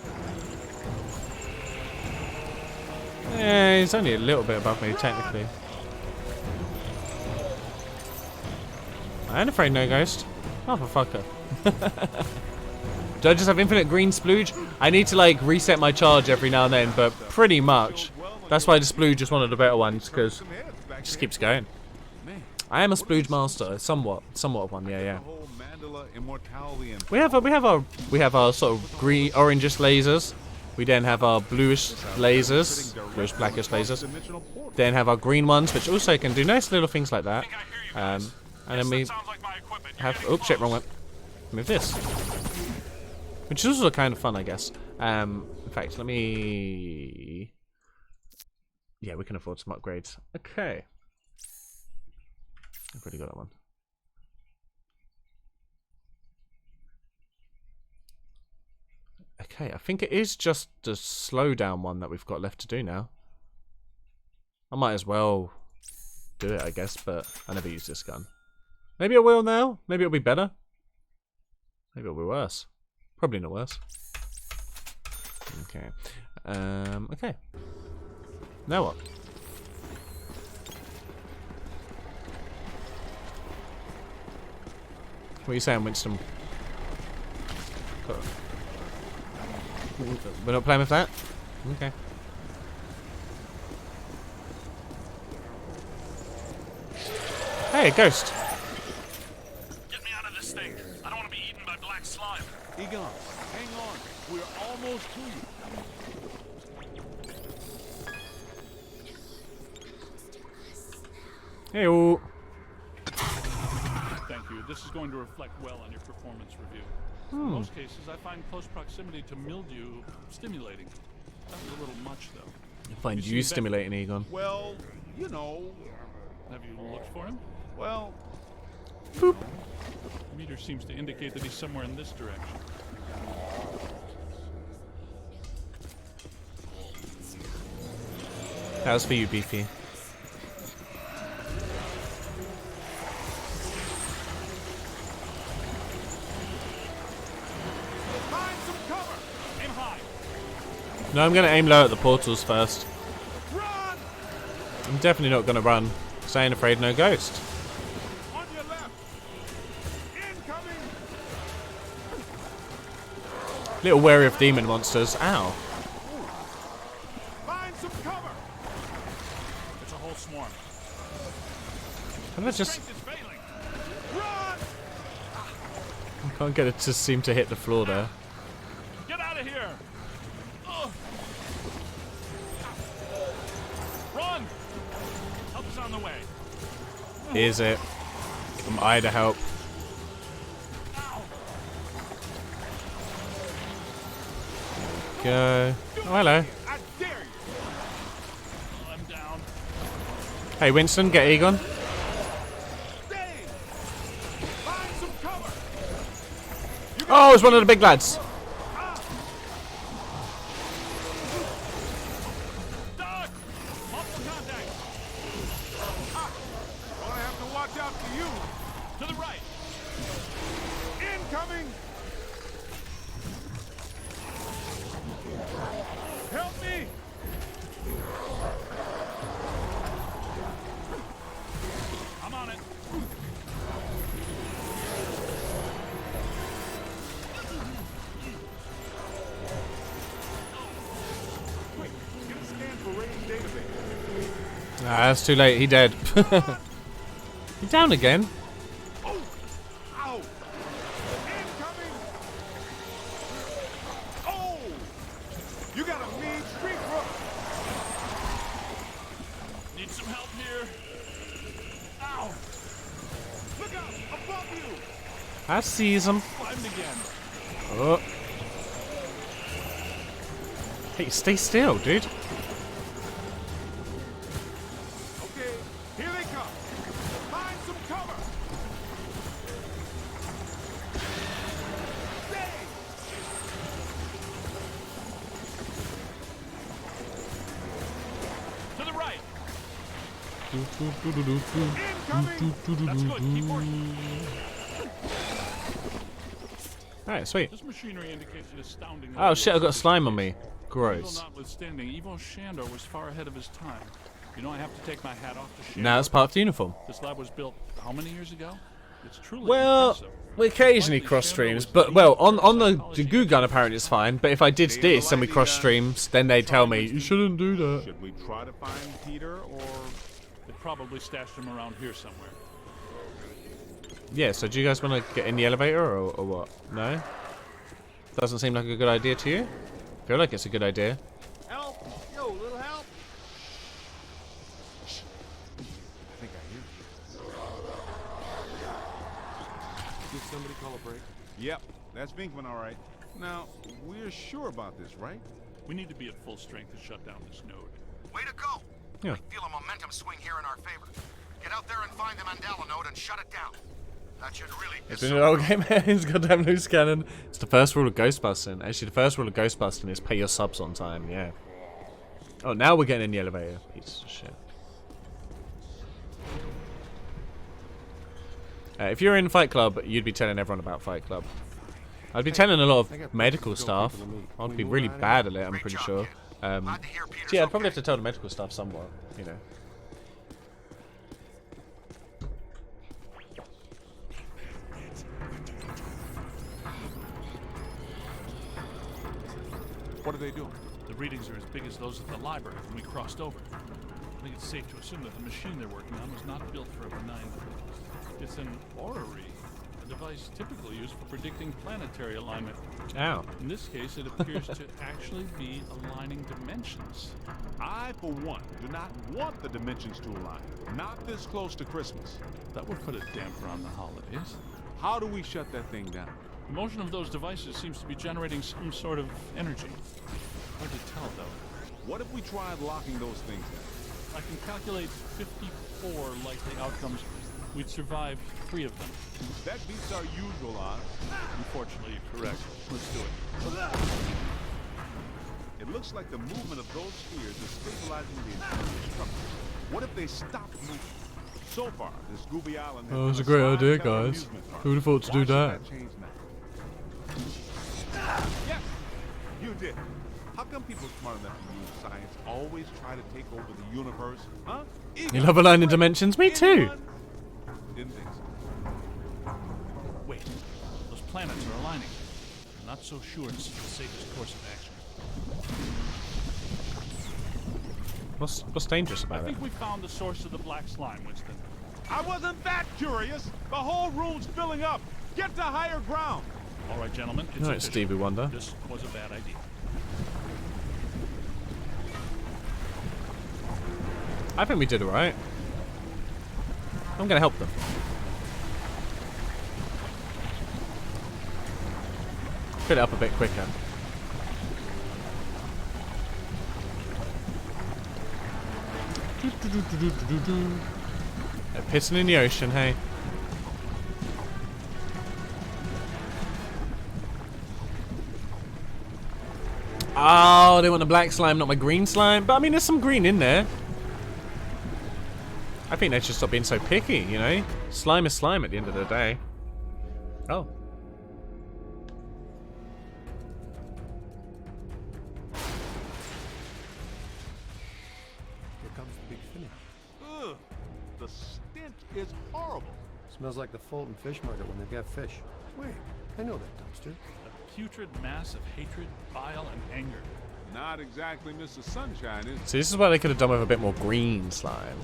Yeah, he's only a little bit above me, technically. I ain't afraid no ghost. Motherfucker. Do I just have infinite green splooge? I need to like reset my charge every now and then, but pretty much. That's why the splooge is one of the better ones, because it just keeps going. I am a splooge master, somewhat of one, yeah. We have our sort of green, orangish lasers. We then have our bluish lasers, bluish blackish lasers. Then have our green ones, which also can do nice little things like that. And then we have, oh shit, wrong one. Move this, which is also kind of fun, I guess. In fact, let me. Yeah, we can afford some upgrades. Okay. I've already got that one. Okay, I think it is just the slowdown one that we've got left to do now. I might as well do it, I guess, but I never use this gun. Maybe I will now. Maybe it'll be better. Maybe it'll be worse. Probably not worse. Okay. Okay. Now what? What are you saying, Winston? We're not playing with that? Okay. Hey, ghost. Get me out of this thing. I don't want to be eaten by black slime. Egon, hang on. We're almost to you. Hey-o. Thank you. This is going to reflect well on your performance review. In most cases, I find close proximity to mildew stimulating. That was a little much, though. I find you stimulating, Egon. Well, you know. Have you looked for him? Well, Boop. The meter seems to indicate that he's somewhere in this direction. That was for you, Beefy. find some cover. Aim high. No, I'm going to aim low at the portals first. Run! I'm definitely not going to run. Saying afraid no ghost. On your left. Incoming. Little wary of demon monsters. Ow. Find some cover. It's a whole swarm. Can I just... Strength is failing. Run! I can't get it to seem to hit the floor there. Get out of here. Ugh. Run. Help is on the way. Is it? Am I to help? Ow. Go. Oh, hello. I dare you. I'm down. Hey, Winston, get Egon. Stay. Find some cover. Oh, it's one of the big lads. Doug. Multiple contact. Gonna have to watch out for you. To the right. Incoming. Help me. I'm on it. Quick, get a scan for rating database. Ah, that's too late. He dead. He down again. Oh! Ow! Incoming! Oh! You got a mean street crook! Need some help here. Ow. Look out! Above you! I sees him. Climbed again. Oh. Hey, stay still, dude. Okay, here they come. Find some cover. Stay! To the right. Incoming! That's good. Keep working. Alright, sweet. This machinery indicates an astounding. Oh shit, I've got slime on me. Gross. Notwithstanding, Ivo Shandor was far ahead of his time. You know, I have to take my hat off to Shandor. Now it's part of the uniform. This lab was built how many years ago? It's truly Well, impressive. we occasionally cross streams, but well, on the goo gun apparently it's fine. But if I did this and we cross streams, then they tell me you shouldn't do that. Should we try to find Peter, or They probably stashed him around here somewhere. Yeah. So do you guys want to get in the elevator or what? No. Doesn't seem like a good idea to you. I feel like it's a good idea. help? Yo, little help! I think I hear you. Did somebody call a break? Yep, that's Vinkman, all right. Now, we're sure about this, right? We need to be at full strength to shut down this node. Way to go! Yeah. I feel a momentum swing here in our favor. Get out there and find the Mandela node and shut it down. That should really It's piss been an old game. It's goddamn loose cannon. It's the first rule of Ghostbusting. Actually, the first rule of Ghostbusting is pay your subs on time. Yeah. Oh, now we're getting in the elevator. Piece of shit. If you're in Fight Club, you'd be telling everyone about Fight Club. I'd be telling a lot of medical staff. I'd be really bad at it, I'm pretty sure. So yeah, I'd probably have to tell the medical staff somewhat, you know. What are they doing? The readings are as big as those at the library when we crossed over. I think it's safe to assume that the machine they're working on was not built for a benign purpose. It's an orrery, a device typically used for predicting planetary alignment. Ow. In this case, it appears to actually be aligning dimensions. I, for one, do not want the dimensions to align. Not this close to Christmas. That would put a damper on the holidays. How do we shut that thing down? The motion of those devices seems to be generating some sort of energy. Hard to tell, though. What if we tried locking those things down? I can calculate 54 likely outcomes. We'd survive 3 of them. That beats our usual odds. Unfortunately, you're correct. Let's do it. It looks like the movement of those spheres is stabilizing the entire structure. What if they stop moving? So far, this Gooby Island has Oh, that's been a great slime idea, town guys. amusement park. Who would have thought to do Why should that? change now? Yes, you did. How come people smart enough to use science always try to take over the universe? Huh? You love aligning dimensions? Me too. Anyone? Didn't think so. Wait, those planets are aligning. I'm not so sure this is the safest course of action. What's dangerous I about it? think we found the source of the black slime, Winston. I wasn't that curious. The whole room's filling up. Get to higher ground. All right, gentlemen, it's No, it's official. Stevie Wonder. This was a bad idea. I think we did alright. I'm gonna help them. Fill it up a bit quicker. They're pissing in the ocean, hey. Oh, they want the black slime, not my green slime. But I mean, there's some green in there. I think they should stop being so picky, you know? Slime is slime at the end of the day. Oh. Here comes the big finish. Ugh, the stench is horrible. Smells like the Fulton Fish Market when they've got fish. Wait, I know that dumpster. A putrid mass of hatred, bile, and anger. Not exactly Mr. Sunshine, is it? See, this is what they could have done with a bit more green slime.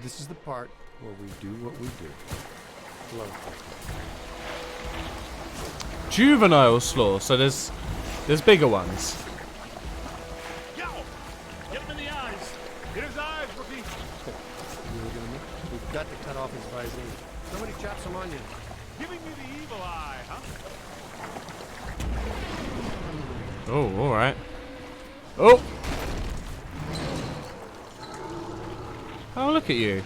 This is the part where we do what we do. Love. Juvenile slaw, so there's bigger ones. Yo! Get him in the eyes! Hit his eyes, rookie. Really gonna make? We've got to cut off his visine. Somebody chop some onion. Giving me the evil eye, huh? Oh, alright. Oh! Oh, look at you.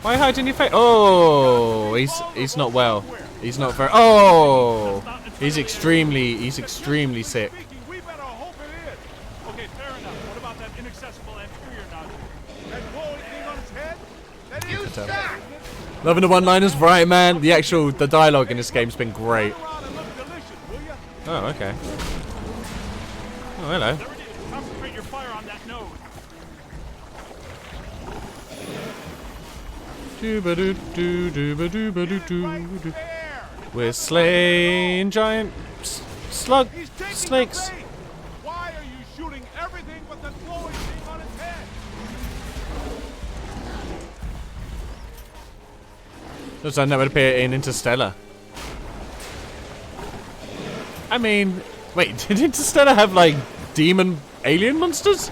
Why are you hiding your face? Oh, he's not well. He's not very. Oh, he's extremely sick. Speaking, we better hope it is. Okay, fair enough. What about that inaccessible anterior nodule? That glowing thing on his head? That is You stop! Loving the one-liners, right, man? The dialogue in this game's been great. Turn around and look delicious, will ya? Oh, okay. Oh, hello. There it is. Concentrate your fire on that node. Doo-ba-doo-doo-doo-ba-doo-ba-doo-doo-doo. We're slaying giant slug He's taking snakes. the bait. Why are you shooting everything but the glowing thing on his head? Does that never appear in Interstellar? I mean, wait, did Interstellar have like demon alien monsters?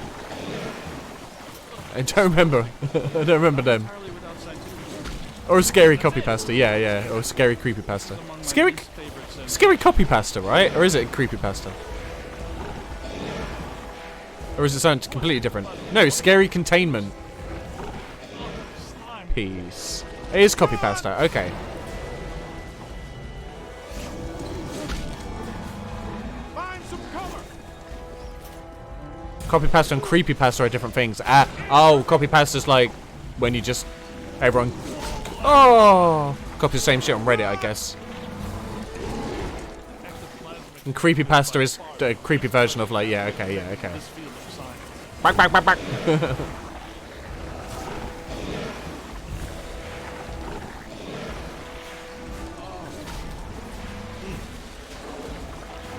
I don't remember. I don't remember them. Entirely without scientific Or a scary copy pasta, yeah. Or a scary creepy pasta. among my Scary, least favorites and scary copy pasta, right? Or is it creepy pasta? Or is it something completely different? No, scary containment slime. piece. It is copy pasta. Okay. Find some cover. Copy pasta and creepy pasta are different things. Oh, copy pasta's like when you just everyone copy the same shit on Reddit, I guess. Ectoplasmic And creepy pasta is the creepy version of like, yeah, okay. this field of science. Back.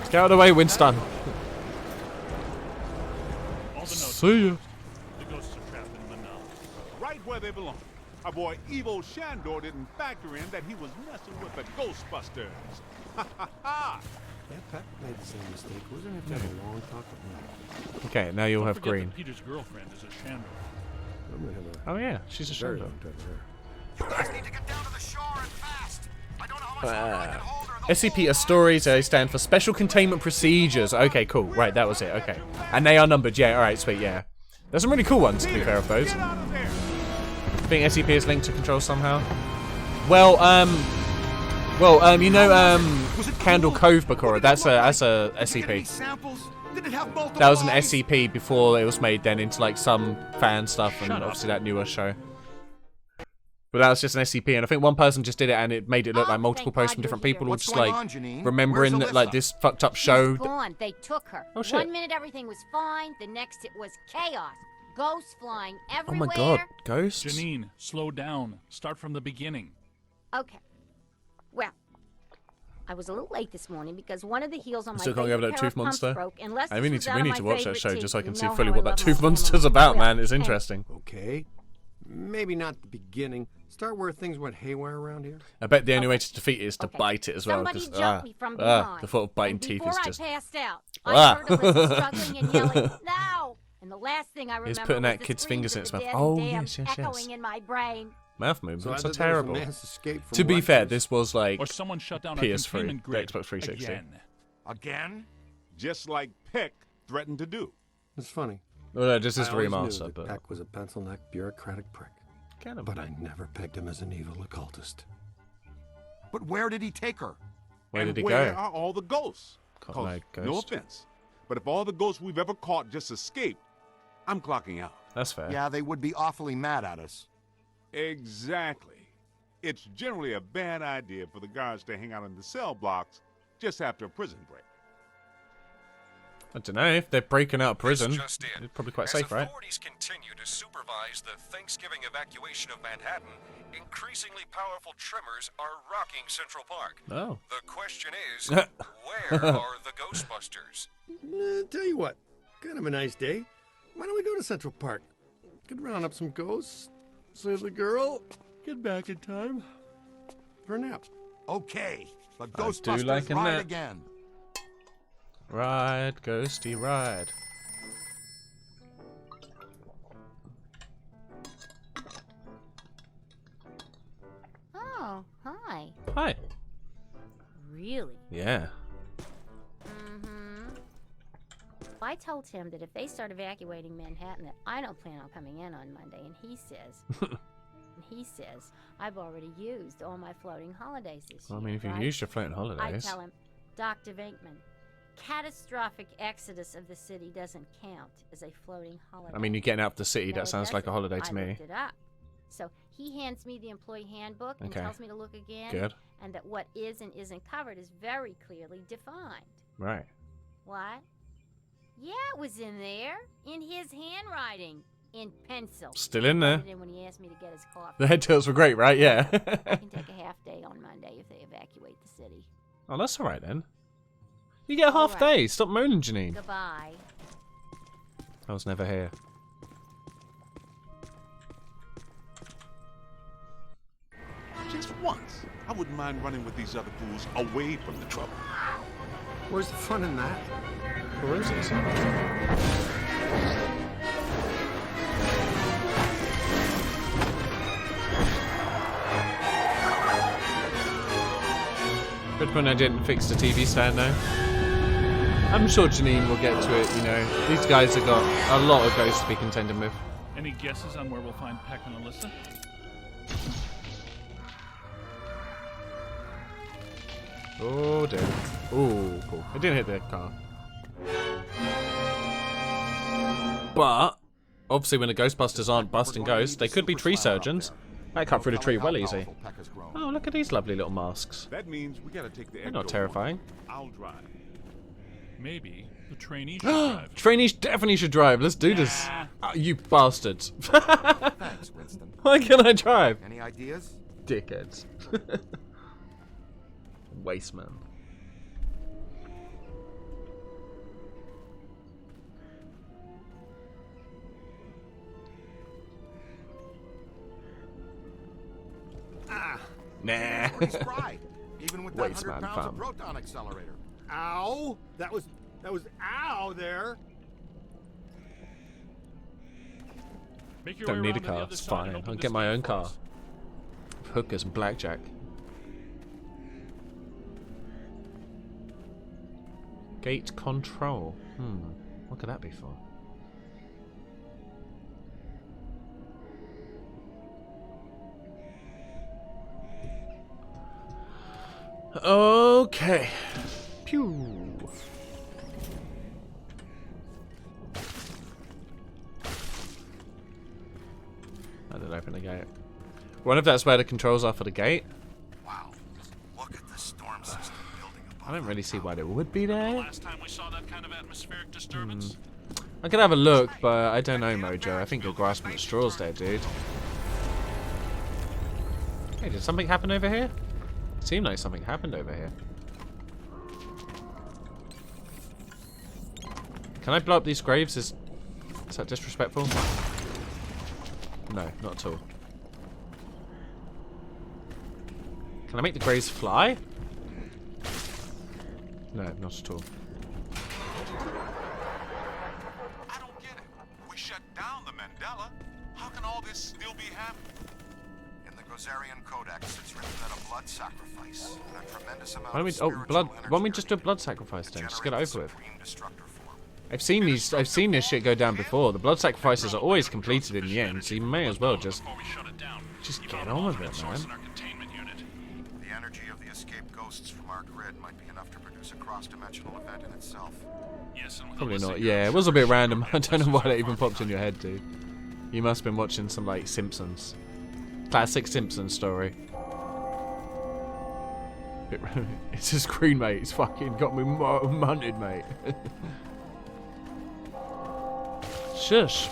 Get out of the way, Winston. All the notes. See ya. The ghosts are trapped in Manal. Right where they belong. Our boy Evo Shandor didn't factor in that he was messing with the Ghostbusters. Ha ha ha! Yeah, Pat made the same mistake. We're gonna have to have a long talk with him. Okay, now you'll Don't have forget green. that Peter's girlfriend is a Shandor. I'm gonna have a Oh yeah, she's a very shadow. long talk with her. You guys need to get down to the shore and fast. I don't know how much longer I can hold her. The SCP are stories. They stand for Special Containment Procedures. Okay, cool. Right, that was it. Okay, and they are numbered. Yeah, all right, sweet. Yeah, there's some really cool ones to be fair of those. Get out of there! I think SCP is linked to Control somehow. Well, you know, Candle Cove Bakura. That's a SCP. samples? Did it have multiple That was an eyes? SCP before it was made then into like some fan stuff and Shut up. obviously that newer show. But that was just an SCP, and I think one person just did it, and it made it look like multiple posts from different people, all What's just going like on, Janine? remembering Where's that like Alyssa? this fucked up show. She's gone. They took her. Oh, shit. 1 minute everything was fine. The next it was chaos. Ghosts flying Oh everywhere. my god, ghosts! Janine, slow down. Start from the beginning. Okay. Well, I was a little late this morning because one of the heels on my Still can't get favorite over that pair tooth of pumps monster. broke, and Lester's I we need was to out we of need my to watch that favorite show teeth. just so I can You see know fully how what I that love tooth my monster's family. about, Well, man. It's interesting. Okay. Maybe not the beginning. Start where things went haywire around here. I bet the only way to defeat it is to Okay. bite it as well. Somebody 'Cause, jumped me from behind. the thought of biting and teeth before is I just. passed out, Ah. I heard Alyssa struggling and yelling, "No!" And the last thing I remember putting was that the kid's screams fingers in of its the mouth. dead Oh, and damn yes. echoing in my brain. Mouth movements either are there was a terrible. mass escape from To be fair, Rutgers, this was like Or someone shut down our PS3, containment the grid. Xbox 360. Again. Again? Just like Peck threatened to do. It's funny. well, no, this is I the always knew remaster, that but Peck was a pencil-necked bureaucratic prick. kind of. But I never pegged him as an evil occultist. But where did he take her? Where And did he where go? are all the ghosts? Caught 'Cause, my no ghost. offense, but if all the ghosts we've ever caught just escaped, I'm clocking out. That's fair. Yeah, they would be awfully mad at us. Exactly. It's generally a bad idea for the guards to hang out in the cell blocks just after a prison break. I don't know if they're breaking out of prison. This just in. It's probably quite As safe, right? authorities continue to supervise the Thanksgiving evacuation of Manhattan, increasingly powerful tremors are rocking Central Park. Oh. The question is, where are the Ghostbusters? Tell you what, kind of a nice day. Why don't we go to Central Park? Could round up some ghosts, save the girl, get back in time for a nap. Okay, the do Ghostbusters like a ride nap. again. Ride, ghosty, ride. Oh, hi. Hi. Really? Yeah. Mm-hmm. I told him that if they start evacuating Manhattan, that I don't plan on coming in on Monday, and he says, I've already used all my floating holidays this year. I mean, if you right? used your floating I holidays. tell him, Dr. Venkman, catastrophic exodus of the city doesn't count as a floating holiday. I mean, you're getting out of the city. No, That it sounds like a doesn't. holiday to I me. looked it up. So he hands me the employee handbook and Okay. tells me to look again. Good. And that what is and isn't covered is very clearly defined. Right. What? Yeah, it was in there. In his handwriting. In pencil. Still in there. Put it in when he asked me to get his coffee. The head tails were great, right? Yeah. I can take a half day on Monday if they evacuate the city. Oh, that's alright then. You get a half All right. day. Stop moaning, Janine. Goodbye. I was never here. Just once. I wouldn't mind running with these other fools away from the trouble. Where's the fun in that? Where is it? Good when I didn't fix the TV stand though. I'm sure Janine will get to it, you know. These guys have got a lot of ghosts to be contending with. Any guesses on where we'll find Peck and Alyssa? Oh dear. Oh, cool. It didn't hit the car. But, obviously when the Ghostbusters aren't busting ghosts, they could be tree surgeons. They cut through the tree well easy. Oh, look at these lovely little masks. That means we gotta take the They're not Ecto terrifying. one. I'll drive. Maybe the trainee should drive. Trainees definitely should drive. Let's do this. Nah. Oh, you bastards. Thanks, Winston. Why can't I drive? Any ideas? Dickheads. Waste man. Nah. Pretty spry, even with that Waste 100 man, pounds fam. of proton accelerator. Ow! That was ow there. Make your Don't way need a around to the car. other It's side fine. and open I'll this get my gate own for car. us. Hookers and blackjack. Gate control. What could that be for? Okay. Pew. I didn't open the gate. Wonder if that's where the controls are for the gate. Wow, look at the storm system building above. I don't really see why they would be there. Last time we saw that kind of atmospheric disturbance. I could have a look, but I don't know, Mojo. I think you're grasping at straws there, dude. Hey, did something happen over here? Seemed like something happened over here. Can I blow up these graves? Is that disrespectful? No, not at all. Can I make the graves fly? No, not at all. I don't get it. We shut down the Mandela. How can all this still be happening? In the Gozerian Codex, it's written that a blood sacrifice and a tremendous amount Why don't we? of Oh, spiritual blood. energy Why don't we are just do a needed blood sacrifice then? to Just get it generate over with. the Supreme Destructor form. I've seen this shit go down before. The blood sacrifices are always completed in the end, so you may as well just Before we shut it down, just we get found on an with alternate it, source man. in our containment unit. The energy of the escaped ghosts from our grid might be enough to produce a cross-dimensional event in itself. Yes, and with Probably Alyssa not. here, Yeah, I'm it was sure a bit she'll random. bring I don't know why that Alyssa even far popped in your behind. head, dude. You must have been watching some like Simpsons, classic Simpsons story. It's a screen, mate. It's fucking got me munted, mate. Shush.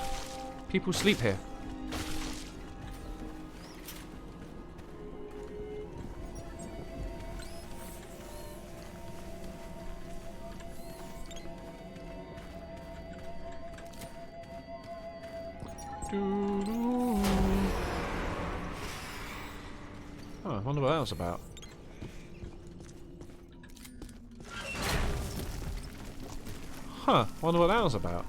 People sleep here. Oh, I wonder what that was about. Huh, wonder what that was about.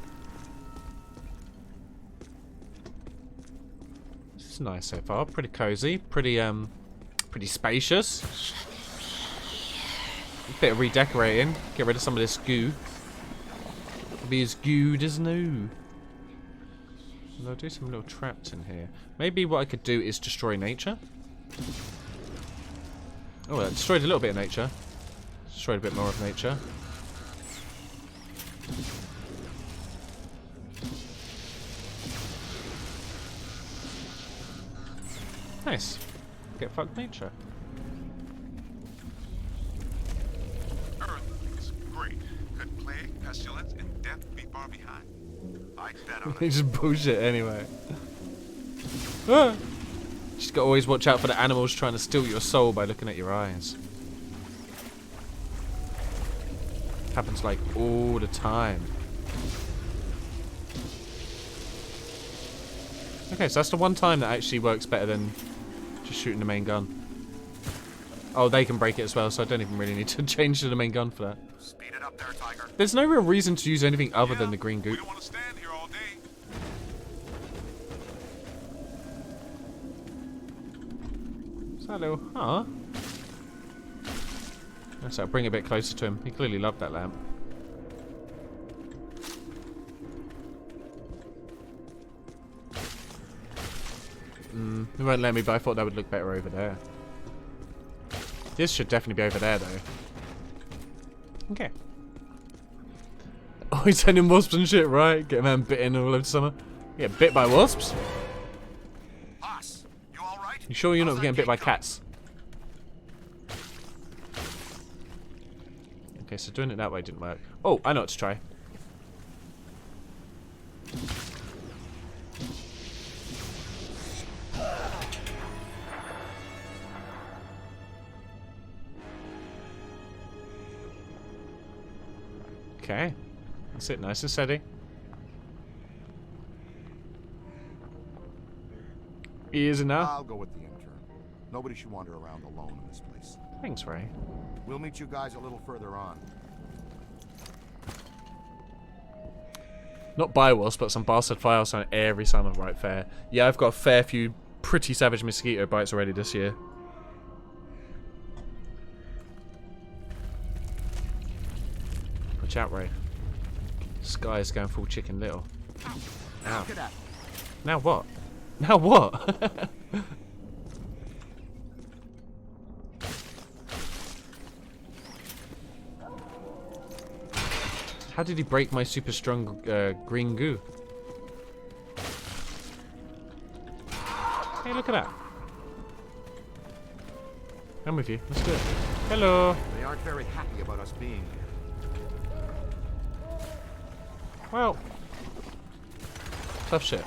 This is nice so far, pretty cozy, pretty spacious. A bit of redecorating, get rid of some of this goo. It'll be as good as new. And I'll do some little traps in here. Maybe what I could do is destroy nature. Oh, I destroyed a little bit of nature. Destroyed a bit more of nature. Nice. Get fucked nature. Earth is great. I'd bet on it. It's just bullshit anyway. Ah. Just gotta always watch out for the animals trying to steal your soul by looking at your eyes. Happens like all the time. Okay, so that's the one time that actually works better than just shooting the main gun. Oh, they can break it as well, so I don't even really need to change to the main gun for that. Speed it up there, Tiger. There's no real reason to use anything other than the green We goop. don't want to stand here all day. Hello, huh? So I'll bring it a bit closer to him. He clearly loved that lamp. It won't let me, but I thought that would look better over there. This should definitely be over there, though. Okay. Oh, he's sending wasps and shit, right? Get a man bitten all over summer. Yeah, bit by wasps? Boss, you all right? You sure you're not getting bit by cats? Okay, so doing it that way didn't work. Oh, I know what to try. Okay. That's it, nice and steady. Easy enough. I'll go with the intern. Nobody should wander around alone in this place. Thanks, Ray. We'll meet you guys a little further on. Not by wasp, but some bastard files on every summer, right? Fair. Yeah, I've got a fair few pretty savage mosquito bites already this year. Watch out, Ray. Sky is going full Chicken Little. Ow. Look at that. Now what? Now what? How did he break my super strong green goo? Hey, look at that. I'm with you. Let's do it. Hello. They aren't very happy about us being here. Well, tough shit.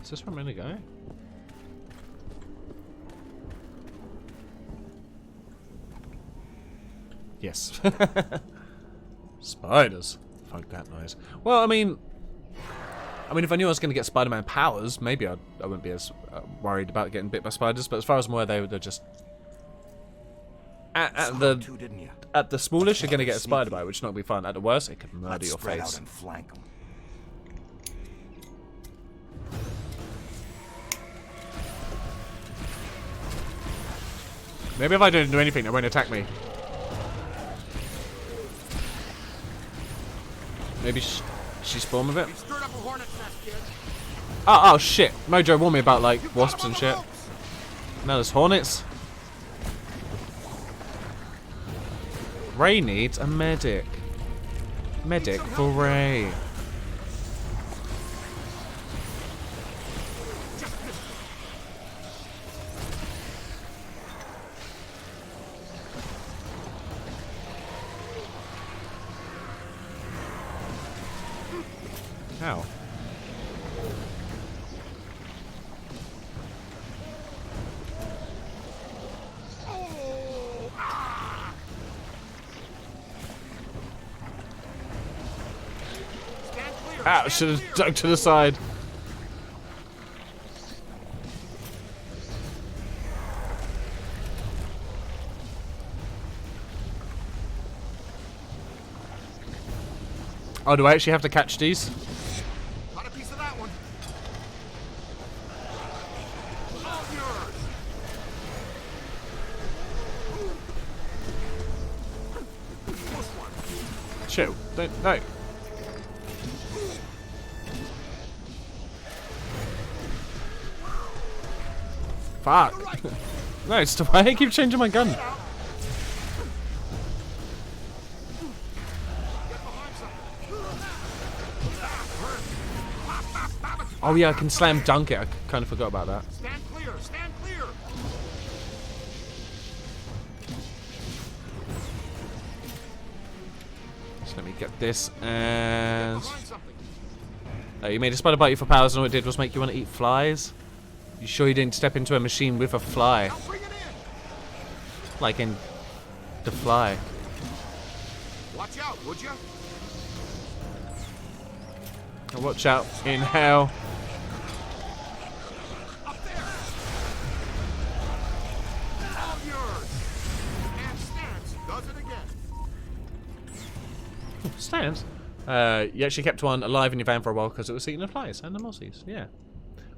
Is this where I'm gonna go? Yes. Spiders. Fuck that noise. Well, I mean, if I knew I was going to get Spider-Man powers, maybe I wouldn't be as worried about getting bit by spiders. But as far as I'm aware, they're just at the smallest, you're going to get a spider bite, which is not going to be fun. At the worst, it could murder your Spread face. out and flank 'em. Maybe if I don't do anything, they won't attack me. Maybe she spawned with it. Oh shit! Mojo warned me about like wasps and shit. Now there's hornets. Ray needs a medic. Medic for Ray. How? Ow, should have ducked to the side. Oh, do I actually have to catch these? Got a piece of that one. All yours. Chill. Don't. No. Fuck. No, stop. I keep changing my gun. Oh yeah, I can slam dunk it. I kind of forgot about that. Stand clear. Stand clear. Let me get this and... Oh, you made a spider bite you for powers and all it did was make you want to eat flies? You sure you didn't step into a machine with a fly? Like in The Fly. Watch out, would you? And watch out in hell. Up there! All yours! And Stance does it again. Stance? You actually kept one alive in your van for a while because it was eating the flies and the mossies. Yeah.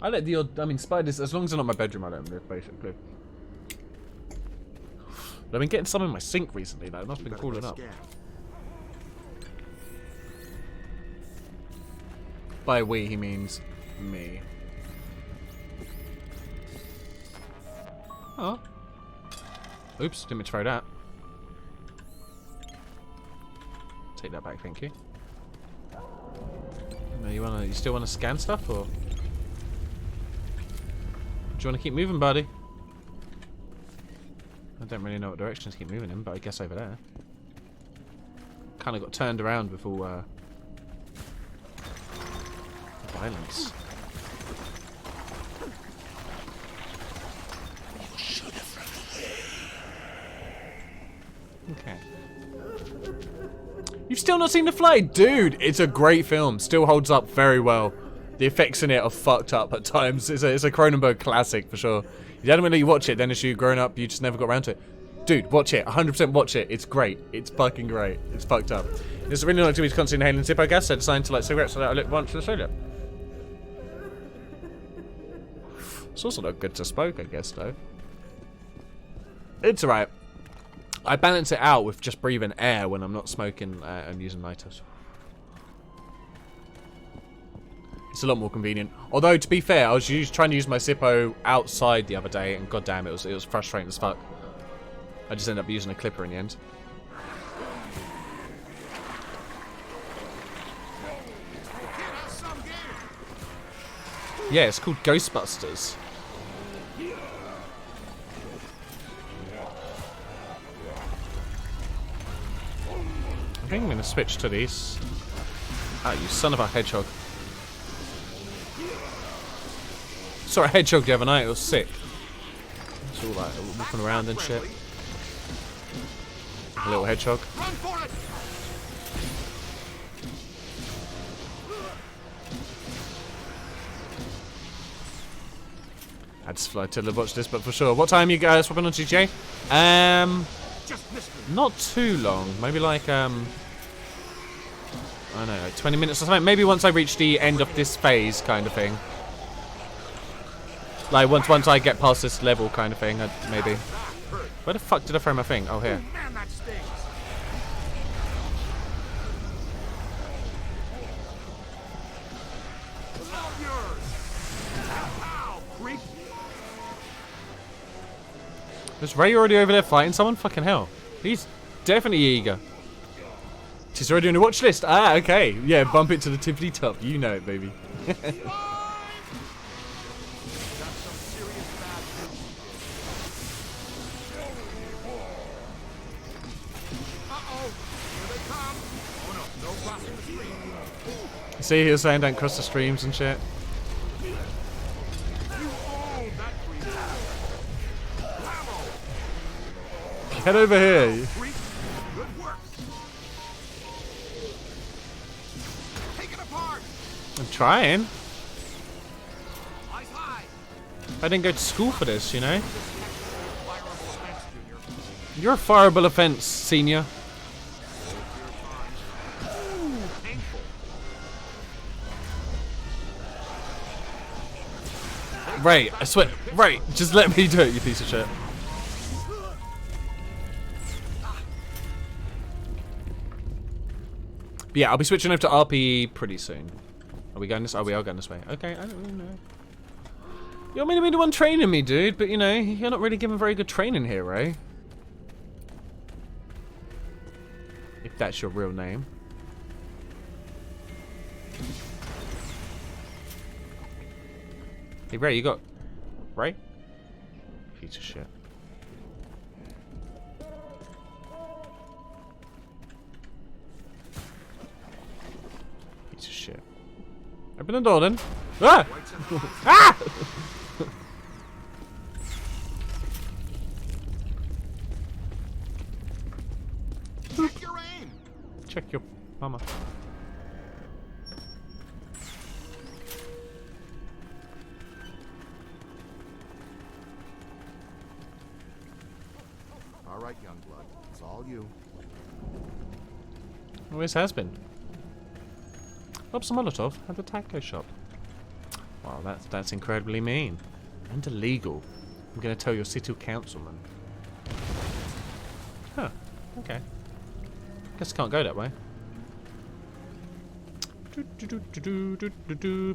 I let the odd, I mean, spiders, as long as they're not in my bedroom, I let them live, basically. But I've been getting some in my sink recently, though. It must have been cooling up. By we, he means me. Oh. Oops, didn't mean to throw that. Take that back, thank you. No, you still wanna scan stuff, or? Do you want to keep moving, buddy? I don't really know what direction to keep moving in, but I guess over there. Kind of got turned around with all violence. Okay. You've still not seen The Fly? Dude, it's a great film. Still holds up very well. The effects in it are fucked up at times. It's a Cronenberg classic for sure. You don't really watch it, then as you grown up, you just never got around to it. Dude, watch it. 100% watch it. It's great. It's fucking great. It's fucked up. It's really not to be constantly inhaling Zippo gas. They're designed to light cigarettes so that I lit once in Australia. It's also not good to smoke, I guess, though. It's alright. I balance it out with just breathing air when I'm not smoking and using lighters. It's a lot more convenient. Although, to be fair, I was trying to use my Zippo outside the other day, and goddamn, it was frustrating as fuck. I just ended up using a clipper in the end. Yeah, it's called Ghostbusters. I think I'm going to switch to these. Ah, you son of a hedgehog. Saw a hedgehog the other night, it was sick. It's all like walking around and shit. A little hedgehog. Run for it! I had to fly to watch this, but for sure. What time are you guys swapping on GTA? Not too long. Maybe like I don't know, like 20 minutes or something. Maybe once I reach the end of this phase, kind of thing. Like once I get past this level, kind of thing. Maybe. Where the fuck did I throw my thing? Oh, here. Man, that stings. All yours. Ow, creep. Was Ray already over there fighting someone? Fucking hell. He's definitely eager. She's already on the watch list. Ah, okay. Yeah, bump it to the tippity top. You know it, baby. See, he was saying don't cross the streams and shit. Get over here. I'm trying. I didn't go to school for this, you know. You're a fireable offense, senior. Right, I swear. Right, just let me do it, you piece of shit. But yeah, I'll be switching over to RPE pretty soon. Are we going this? Oh, we are going this way. Okay, I don't really know. You're meant to be the one training me, dude, but you know, you're not really giving very good training here, Ray. If that's your real name. Hey, Ray, you got... Ray? Piece of shit. Piece of shit. Open the door then. Ah! Ah! Check your aim. Check your mama. All right, young blood. It's all you. Where's has-been? Rob some Molotov at the taco shop. Wow, that's incredibly mean. And illegal. I'm gonna tell your city councilman. Huh. Okay. Guess I can't go that way.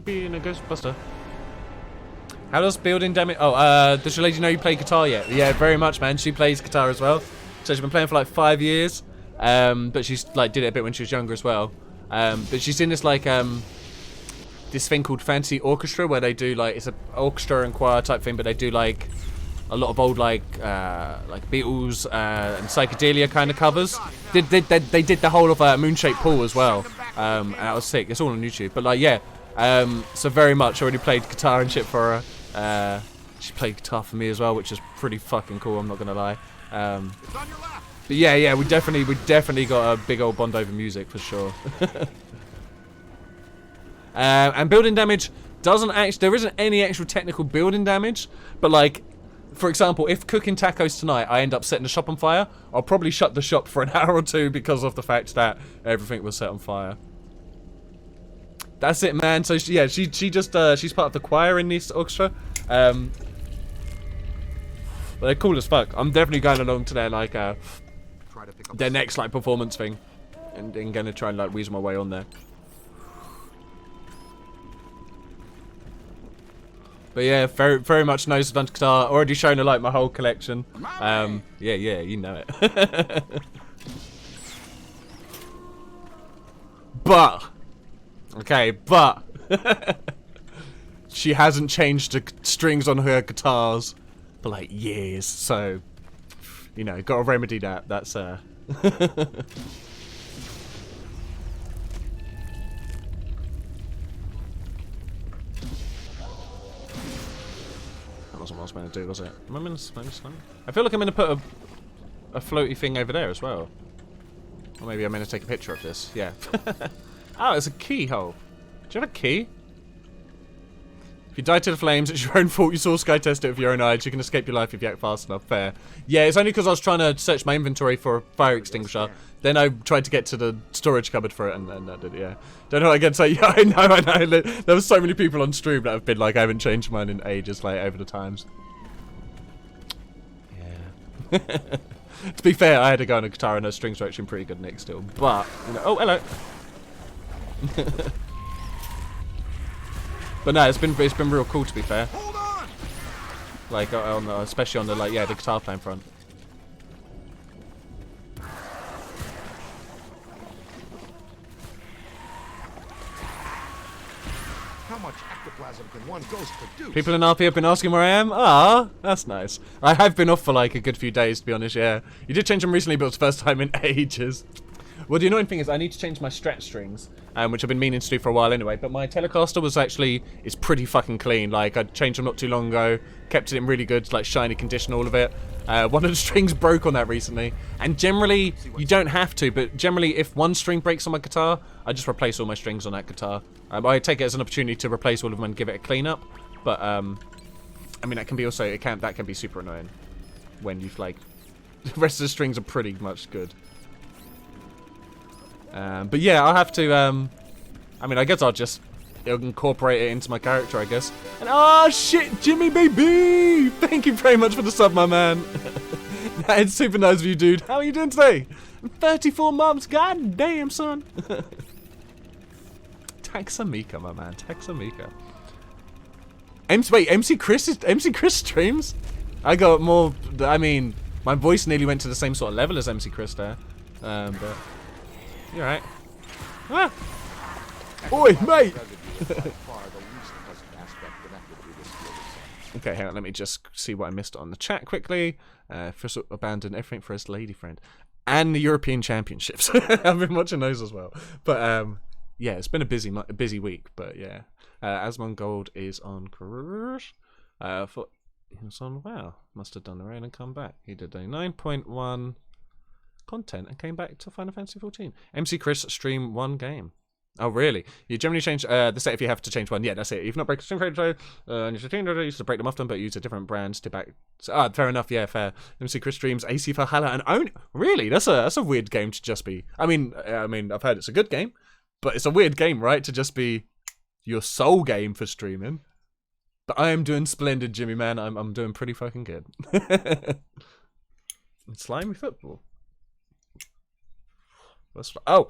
Being a Ghostbuster. How does building damage... Oh, does your lady know you play guitar yet? Yeah, very much, man. She plays guitar as well. So she's been playing for like 5 years. But she's like did it a bit when she was younger as well. But she's in this like this thing called Fantasy Orchestra where they do like it's an orchestra and choir type thing, but they do like a lot of old like Beatles and psychedelia kind of covers. They did the whole of Moonshaped Pool as well, and that was sick. It's all on YouTube. But like yeah, so very much already played guitar and shit for her. She played guitar for me as well, which is pretty fucking cool. I'm not gonna lie. But yeah, we definitely got a big old bond over music for sure. And building damage doesn't actually, there isn't any actual technical building damage, but like, for example, if cooking tacos tonight, I end up setting the shop on fire, I'll probably shut the shop for an hour or two because of the fact that everything was set on fire. That's it, man. So yeah, she just she's part of the choir in this orchestra. But they're cool as fuck. I'm definitely going along to their like their next like performance thing, and gonna try and like weasel my way on there. But yeah, very much knows the guitar. Already shown her like my whole collection. Yeah, you know it. But she hasn't changed the strings on her guitars for like years, so you know, gotta remedy that. That's That wasn't what I was going to do, was it? Am I meant to I feel like I'm going to put a floaty thing over there as well. Or maybe I'm going to take a picture of this. Yeah. Oh, it's a keyhole. Do you have a key? If you die to the flames, it's your own fault. You saw Sky test it with your own eyes. You can escape your life if you act fast enough. Fair. Yeah, it's only because I was trying to search my inventory for a fire extinguisher. Then I tried to get to the storage cupboard for it, and I did, yeah. Don't know what I can say. Yeah, I know. There were so many people on stream that have been like, I haven't changed mine in ages, like, over the times. Yeah. To be fair, I had to go on a guitar, and her strings were actually pretty good nick still. But, you know, oh, hello. But no, it's been real cool, to be fair. Hold on! Like especially on the like the guitar playing front. How much ectoplasm can one ghost produce? People in RP have been asking where I am. Ah, that's nice. I have been off for like a good few days, to be honest. Yeah, you did change them recently, but it's the first time in ages. Well, the annoying thing is I need to change my stretch strings, which I've been meaning to do for a while anyway, but my Telecaster is pretty fucking clean. Like, I changed them not too long ago, kept it in really good, like, shiny condition, all of it. One of the strings broke on that recently, and generally, you don't have to, but generally, if one string breaks on my guitar, I just replace all my strings on that guitar. I take it as an opportunity to replace all of them and give it a clean up, but, I mean, that can be also, that can be super annoying when you've, like, the rest of the strings are pretty much good. But yeah, I'll have to, I mean, I guess I'll just incorporate it into my character, I guess. And, oh, shit, Jimmy, baby! Thank you very much for the sub, my man. It's super nice of you, dude. How are you doing today? 34 months, god damn, son. Taxamica, my man, Taxamica. Wait, MC Chris streams? I got more, I mean, my voice nearly went to the same sort of level as MC Chris there. But... You're right. Ah! Oi, mate! Okay, hang on, let me just see what I missed on the chat quickly. Fizzle abandoned everything for his lady friend. And the European Championships. I've been watching those as well. But, yeah, it's been a busy week, but yeah. Asmongold is on cruise. He was on, wow, must have done the rain and come back. He did a 9.1 content and came back to Final Fantasy 14. MC Chris stream 1 game. Oh, really? You generally change the set if you have to change one. Yeah, that's it. You've not break a stream trade, and you used to break them often, but use a different brand to back. Fair enough. Yeah, fair. MC Chris streams AC Valhalla and own. Really? That's a weird game to just be. I mean, I've heard it's a good game, but it's a weird game, right? To just be your sole game for streaming. But I am doing splendid, Jimmy man. I'm doing pretty fucking good. Slimy football. Oh.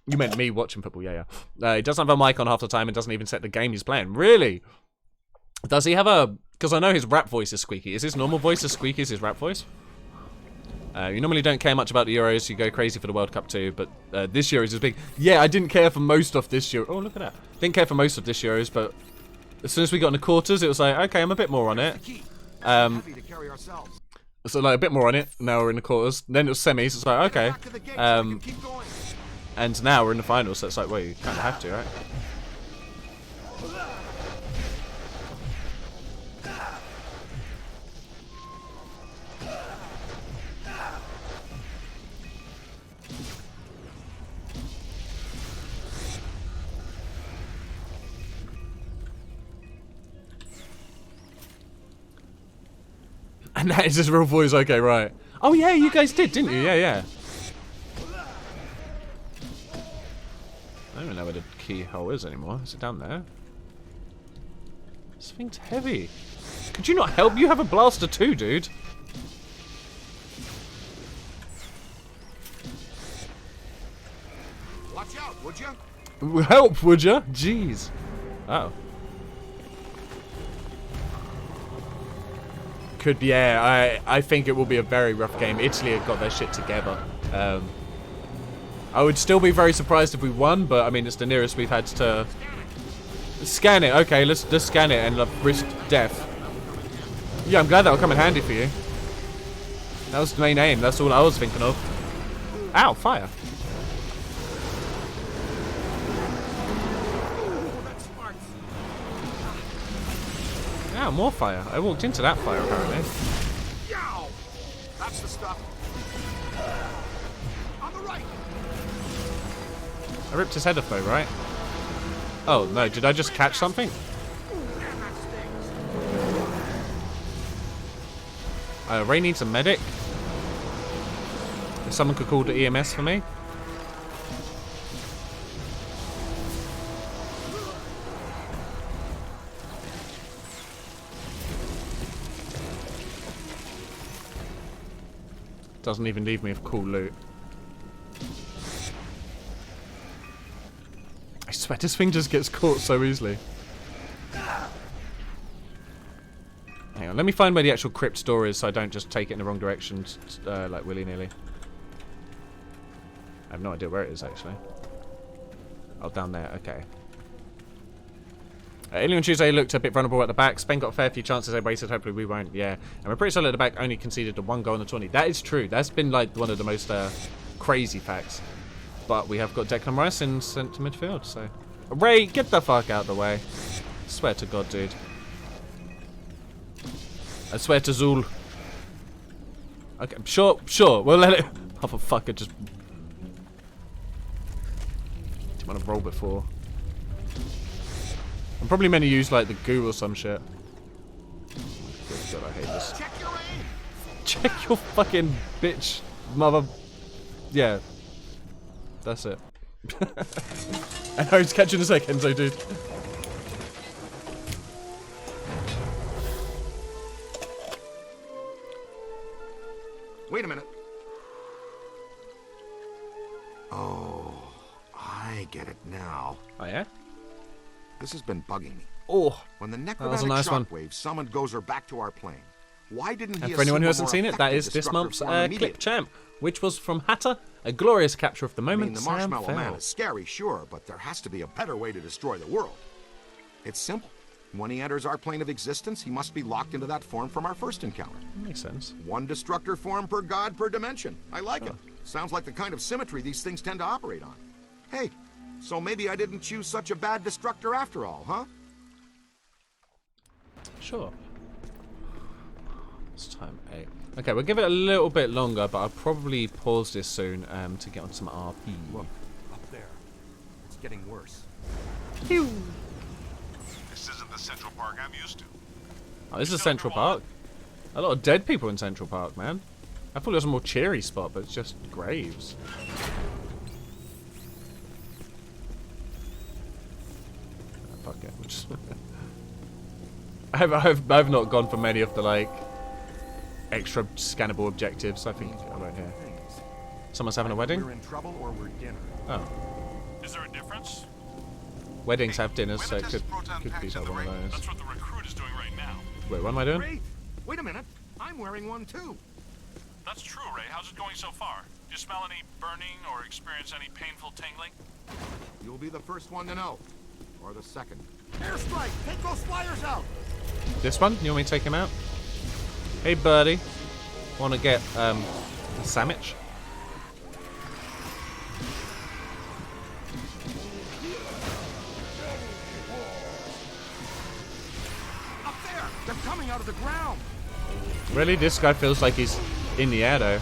You meant me watching football, yeah. He doesn't have a mic on half the time and doesn't even set the game he's playing. Really? Does he have a... Because I know his rap voice is squeaky. Is his normal voice as squeaky as his rap voice? You normally don't care much about the Euros. You go crazy for the World Cup too, but this Euros is big. Yeah, I didn't care for most of this Euro. Oh, look at that. Didn't care for most of this Euros, but as soon as we got in the quarters, it was like, okay, I'm a bit more on it. So like a bit more on it. Now we're in the quarters. Then it was semis. It's like, okay. And now we're in the finals, so it's like, well, you kind of have to, right? And that is his real voice, okay, right. Oh yeah, you guys did, didn't you? Yeah, yeah. I don't even know where the keyhole is anymore. Is it down there? This thing's heavy. Could you not help? You have a blaster too, dude. Watch out, would you? Help, would ya? Jeez. Oh. Could be, yeah. I think it will be a very rough game. Italy have got their shit together. I would still be very surprised if we won, but I mean, it's the nearest we've had to scan it. Okay, let's just scan it and risk death. Yeah, I'm glad that'll come in handy for you. That was the main aim. That's all I was thinking of. Ow, fire. Ow, more fire. I walked into that fire apparently. Yow! That's the stuff. On the right. I ripped his head off though, right? Oh no, did I just catch something? Ray needs a medic. If someone could call the EMS for me. Doesn't even leave me with cool loot. I swear this thing just gets caught so easily. Hang on, let me find where the actual crypt door is so I don't just take it in the wrong direction, like willy-nilly. I have no idea where it is, actually. Oh, down there, okay. Alien Tuesday looked a bit vulnerable at the back. Spain got a fair few chances they wasted. Hopefully we won't. Yeah. And we're pretty solid at the back. Only conceded the 1 goal in the 20. That is true. That's been like one of the most crazy facts. But we have got Declan Rice in centre midfield. So, Ray, get the fuck out of the way. I swear to God, dude. I swear to Zul. Okay, sure. We'll let it. Motherfucker, just. Didn't want to roll before. I'm probably meant to use like the goo or some shit. God, I hate this. Check your aim. Check your fucking bitch, mother. Yeah, that's it. I know it's catching a second, so dude. Wait a minute. Oh, I get it now. Oh yeah. This has been bugging me. Oh, when the that was a nice one. Shockwave summoned Gozer back to our plane, why didn't he? And for anyone who hasn't seen it, that is this month's Clip Champ, which was from Hatter, a glorious capture of the moment. I mean, the Marshmallow Man is scary, sure, but there has to be a better way to destroy the world. It's simple. When he enters our plane of existence, he must be locked into that form from our first encounter. Makes sense. One destructor form per god per dimension. I like it. Sounds like the kind of symmetry these things tend to operate on. Hey, So maybe I didn't choose such a bad destructor after all, huh? Sure. It's time 8. Okay, we'll give it a little bit longer, but I'll probably pause this soon to get on some RP. Look, up there. It's getting worse. This isn't the Central Park I'm used to. Oh, this is Central Park. A lot of dead people in Central Park, man. I thought it was a more cheery spot, but it's just graves. Fuck it. We'll just I've not gone for many of the like extra scannable objectives. I think I won't here. Someone's having a wedding. We're in trouble or we're dinner. Oh, Is there a difference? weddings have dinners, so it Wait, could proton be packs in like the one of ring. those. That's what the recruit is doing right now. Wait, what am I doing? Great. Wait a minute. I'm wearing one too. That's true, Ray. How's it going so far? Do you smell any burning or experience any painful tingling? You'll be the first one to know. Or the second. Airstrike! Take those flyers out! This one? You want me to take him out? Hey, buddy. Want to get a sandwich? Up there! They're coming out of the ground! Really? This guy feels like he's in the air, though.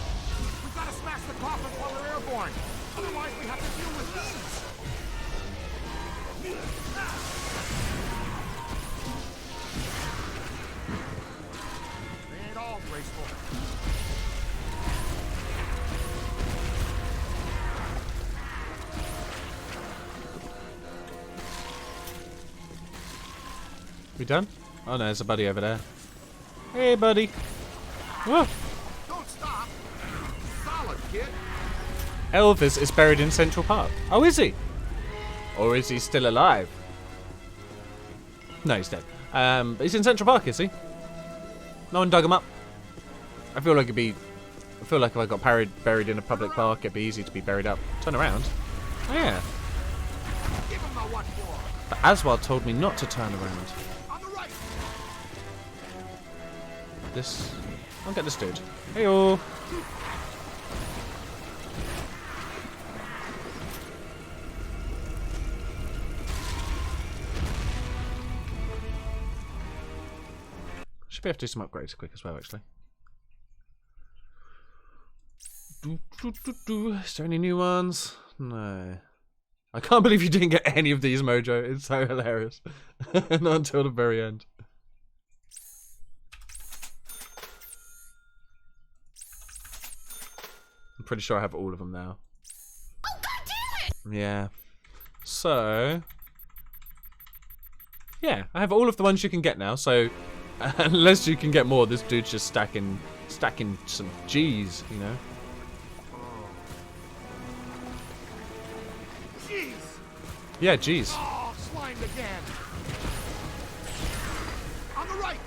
We've got to smash the coffins while they're airborne. Otherwise, we have to deal with these. They ain't all graceful. We done? Oh no, there's a buddy over there. Hey, buddy. Whoa. Don't stop. Solid, kid. Elvis is buried in Central Park. Oh, is he? Or is he still alive? No, he's dead. But he's in Central Park, is he? No one dug him up. I feel like if I got buried in a public park, it'd be easy to be buried up. Turn around. Oh yeah. Give him the what for. But Aswad told me not to turn around. On the right. This. I'll get this dude. Heyo. Should be able to do some upgrades quick as well, actually. Is there any new ones? No. I can't believe you didn't get any of these, Mojo. It's so hilarious. Not until the very end. I'm pretty sure I have all of them now. Oh, God damn it! Yeah. So... yeah, I have all of the ones you can get now, so... unless you can get more, this dude's just stacking some G's, you know? Jeez. Yeah, G's. Oh, slimed again. On the right.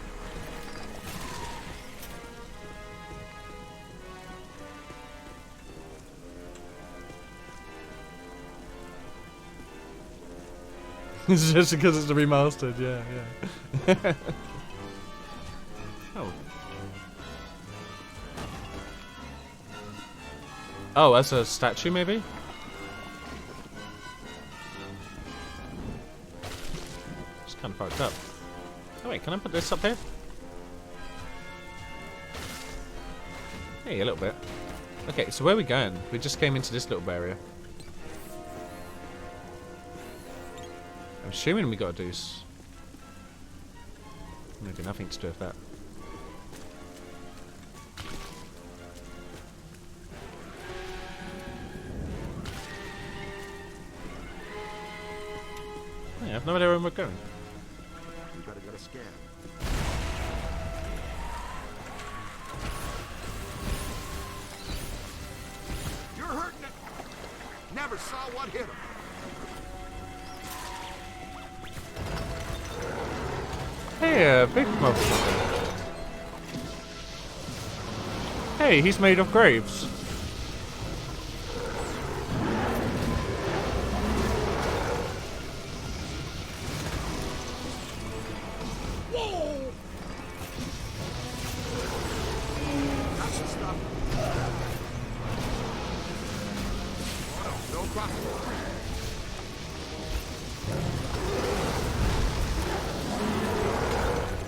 It's just because it's remastered, yeah. Oh. Oh, that's a statue, maybe? It's kind of fucked up. Oh wait, can I put this up here? Hey, a little bit. Okay, so where are we going? We just came into this little area. I'm assuming we got to do maybe nothing to do with that. I have no idea where we're going. We better get a scan. You're hurting it. Never saw what hit him. Hey, big motherfucker. Hey, he's made of graves. Whoa! That's the stuff. No crossing.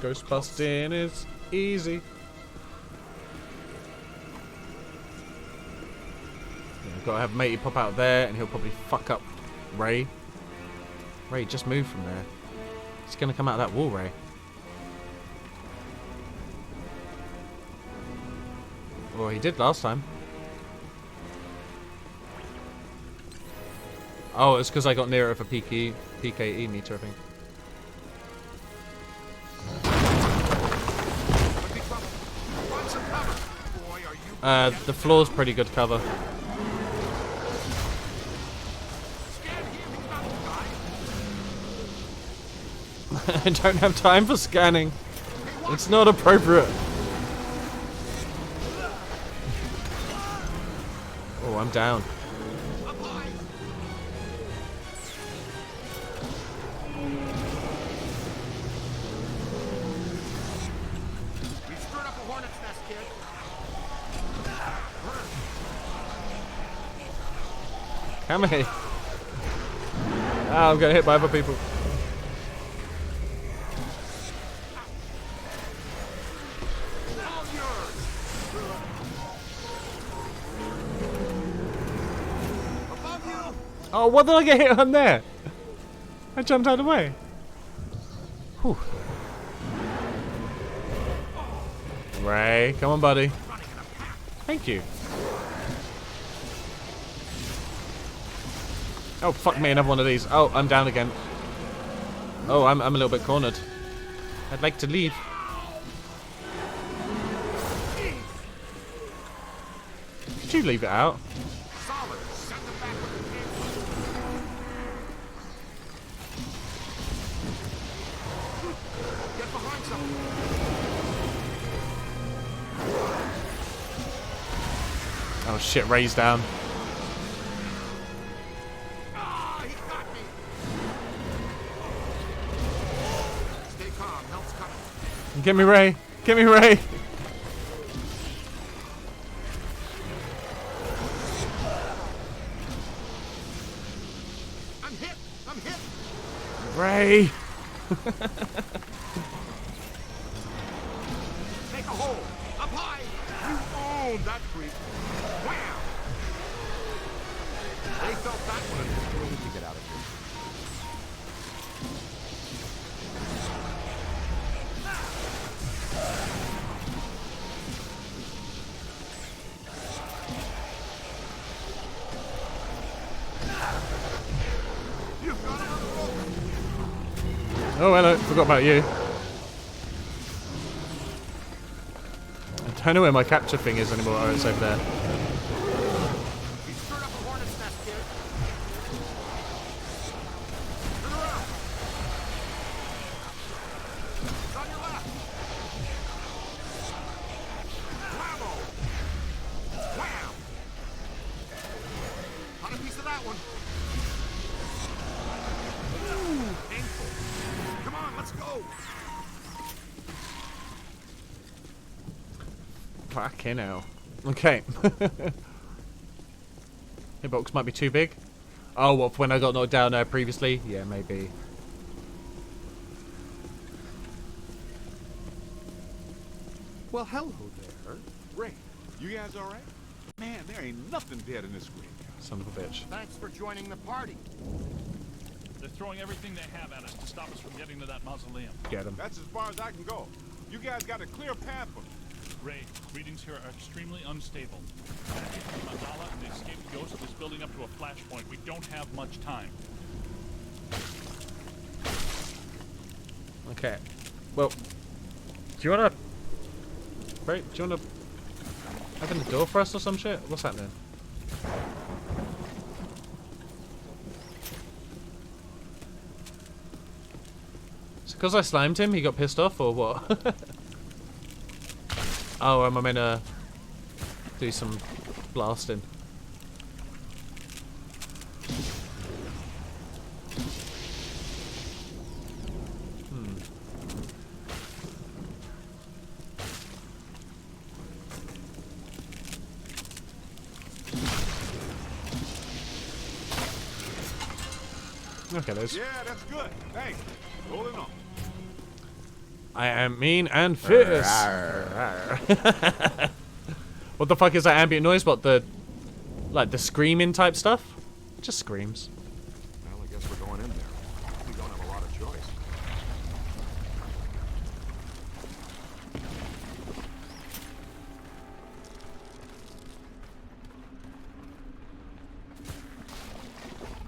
Ghostbusting is easy. We've got to have Matey pop out there, and he'll probably fuck up Ray. Ray, just move from there. He's gonna come out of that wall, Ray. Well, he did last time. Oh, it's because I got nearer for PKE meter, I think. The floor's pretty good cover. I don't have time for scanning. It's not appropriate. Oh, I'm down. Come here. Ah, I'm getting hit by other people. Oh, what did I get hit on there? I jumped out of the way. Whew. Ray, come on, buddy. Thank you. Oh, fuck me, another one of these. Oh, I'm down again. Oh, I'm a little bit cornered. I'd like to leave. Could you leave it out? Oh shit, Ray's down. Get me, Ray! Get me, Ray! I'm hit! I'm hit! Ray! Make a hole! Up high! You own that creep! Wham! They felt that one. We need to get out of here. Oh, hello. Forgot about you. I don't know where my capture thing is anymore. Oh, it's over there. You stirred up a hornet's nest, kid. Turn around. It's on your left. Bravo! Wham! Caught a piece of that one. Ooh, painful. Come on, let's go. Fucking hell. Okay. Hitbox might be too big. Oh, what, when I got knocked down there previously? Yeah, maybe. Well, hello there. Ray, you guys all right? Man, there ain't nothing dead in this graveyard. Son of a bitch. Thanks for joining the party. They're throwing everything they have at us to stop us from getting to that mausoleum. Get him. That's as far as I can go. You guys got a clear path for me. Ray, readings here are extremely unstable. Mandala and the escaped ghost is building up to a flashpoint. We don't have much time. Okay. Well, do you wanna... Right, do you wanna... open the door for us or some shit? What's happening? Is it because I slimed him, he got pissed off, or what? Oh, am I meant to do some blasting? Okay, there's... Yeah, that's good. Thanks. Holding on. I am mean and fierce. What the fuck is that ambient noise? What, the screaming type stuff? It just screams. Well, I guess we're going in there. We don't have a lot of choice.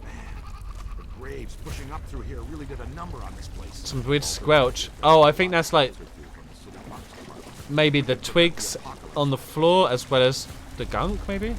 Man, the graves pushing up through here really did a number on this place. Some weird squelch. Oh, I think that's like maybe the twigs on the floor as well as the gunk, maybe?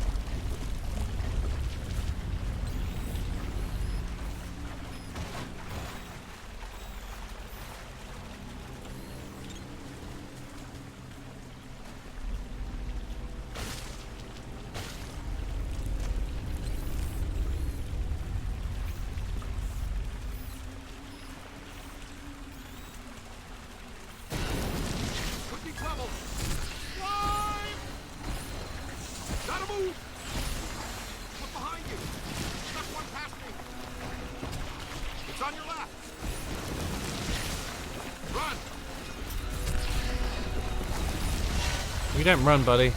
We don't run, buddy.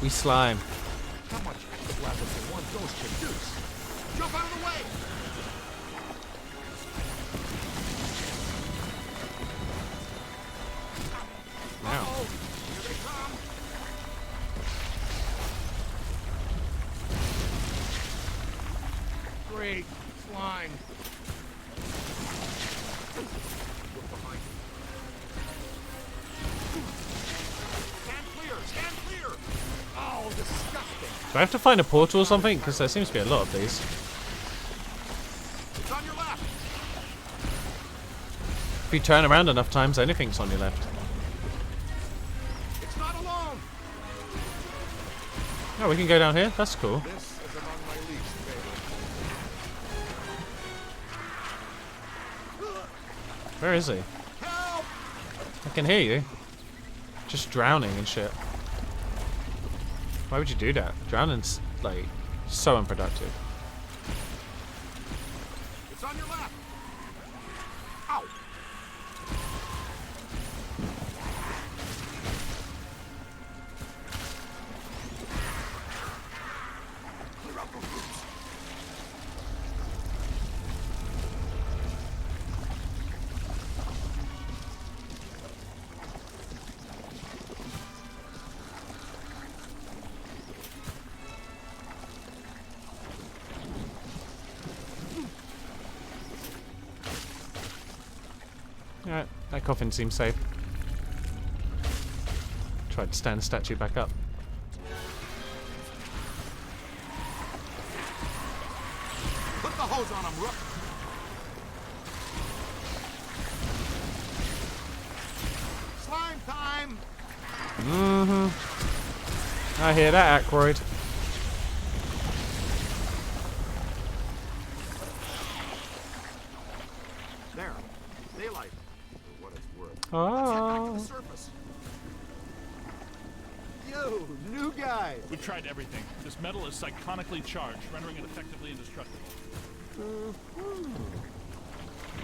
We slime. How much extra can one ghost produce? Jump out of the way! Now. Here they come! Great slime. Look behind you. Stand clear! Stand clear! Oh, disgusting! Do I have to find a portal or something? Because there seems to be a lot of these. It's on your left! If you turn around enough times, anything's on your left. It's not alone! Oh, we can go down here? That's cool. This is among my least favorite. Where is he? Help! I can hear you. Just drowning and shit. Why would you do that? Drowning's, like, so unproductive. It's on your left! Ow! Clear out those roots. Alright, that coffin seems safe. Tried to stand the statue back up. Put the hose on him, Rook! Slime time! Mm-hmm. I hear that, Ackroyd. There. Daylight. For what it's worth. Head back to Oh. the surface. Yo, new guy! We've tried everything. This metal is psychonically charged, rendering it effectively indestructible. Well,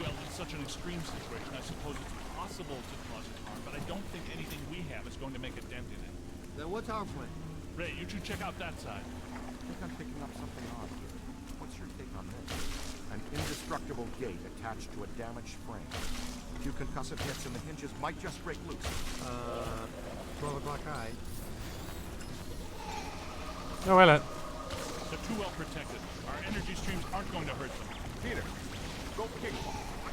in such an extreme situation, I suppose it's possible to cause it harm, but I don't think anything we have is going to make a dent in it. Then what's our plan? Ray, you two check out that side. I think I'm picking up something odd here. What's your take on this? An indestructible gate attached to a damaged frame. A few concussive hits and the hinges might just break loose. 12 o'clock high. Oh, well. They're too well protected. Our energy streams aren't going to hurt them. Peter, go kick.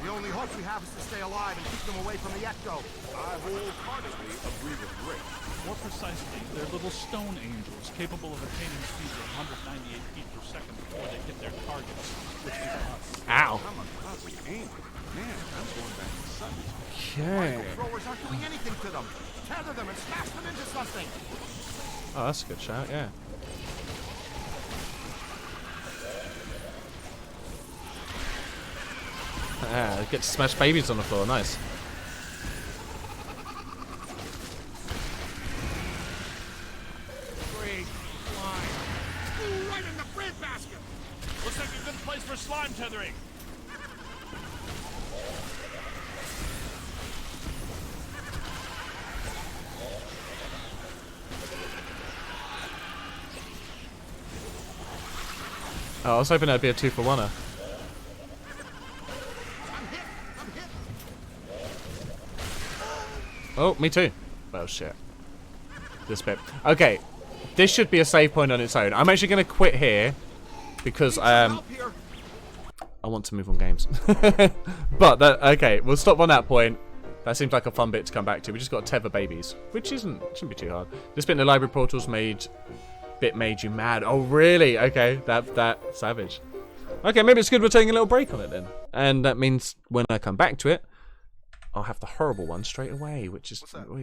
The only hope we have is to stay alive and keep them away from the Ecto. I wholeheartedly agree with Rick. More precisely, they're little stone angels capable of attaining speeds of 198 feet per second before they hit their targets, which is us. Ow. I'm a cosmic angel. Man, I'm going back to Sunday. Okay. Throwers aren't doing anything to them. Tether them and smash them into something. Oh, that's a good shot, yeah. Ah, get to smash babies on the floor, nice. Great slime. Ooh, right in the bread basket. Looks like a good place for slime tethering. Oh, I was hoping that'd be a 2-for-1er. Oh, me too. Well, shit. This bit. Okay, this should be a save point on its own. I'm actually going to quit here because I want to move on games. But okay, we'll stop on that point. That seems like a fun bit to come back to. We just got to tether babies, which shouldn't be too hard. This bit in the library portals made you mad. Oh, really? Okay, that savage. Okay, maybe it's good we're taking a little break on it then, and that means when I come back to it, I'll have the horrible one straight away, which is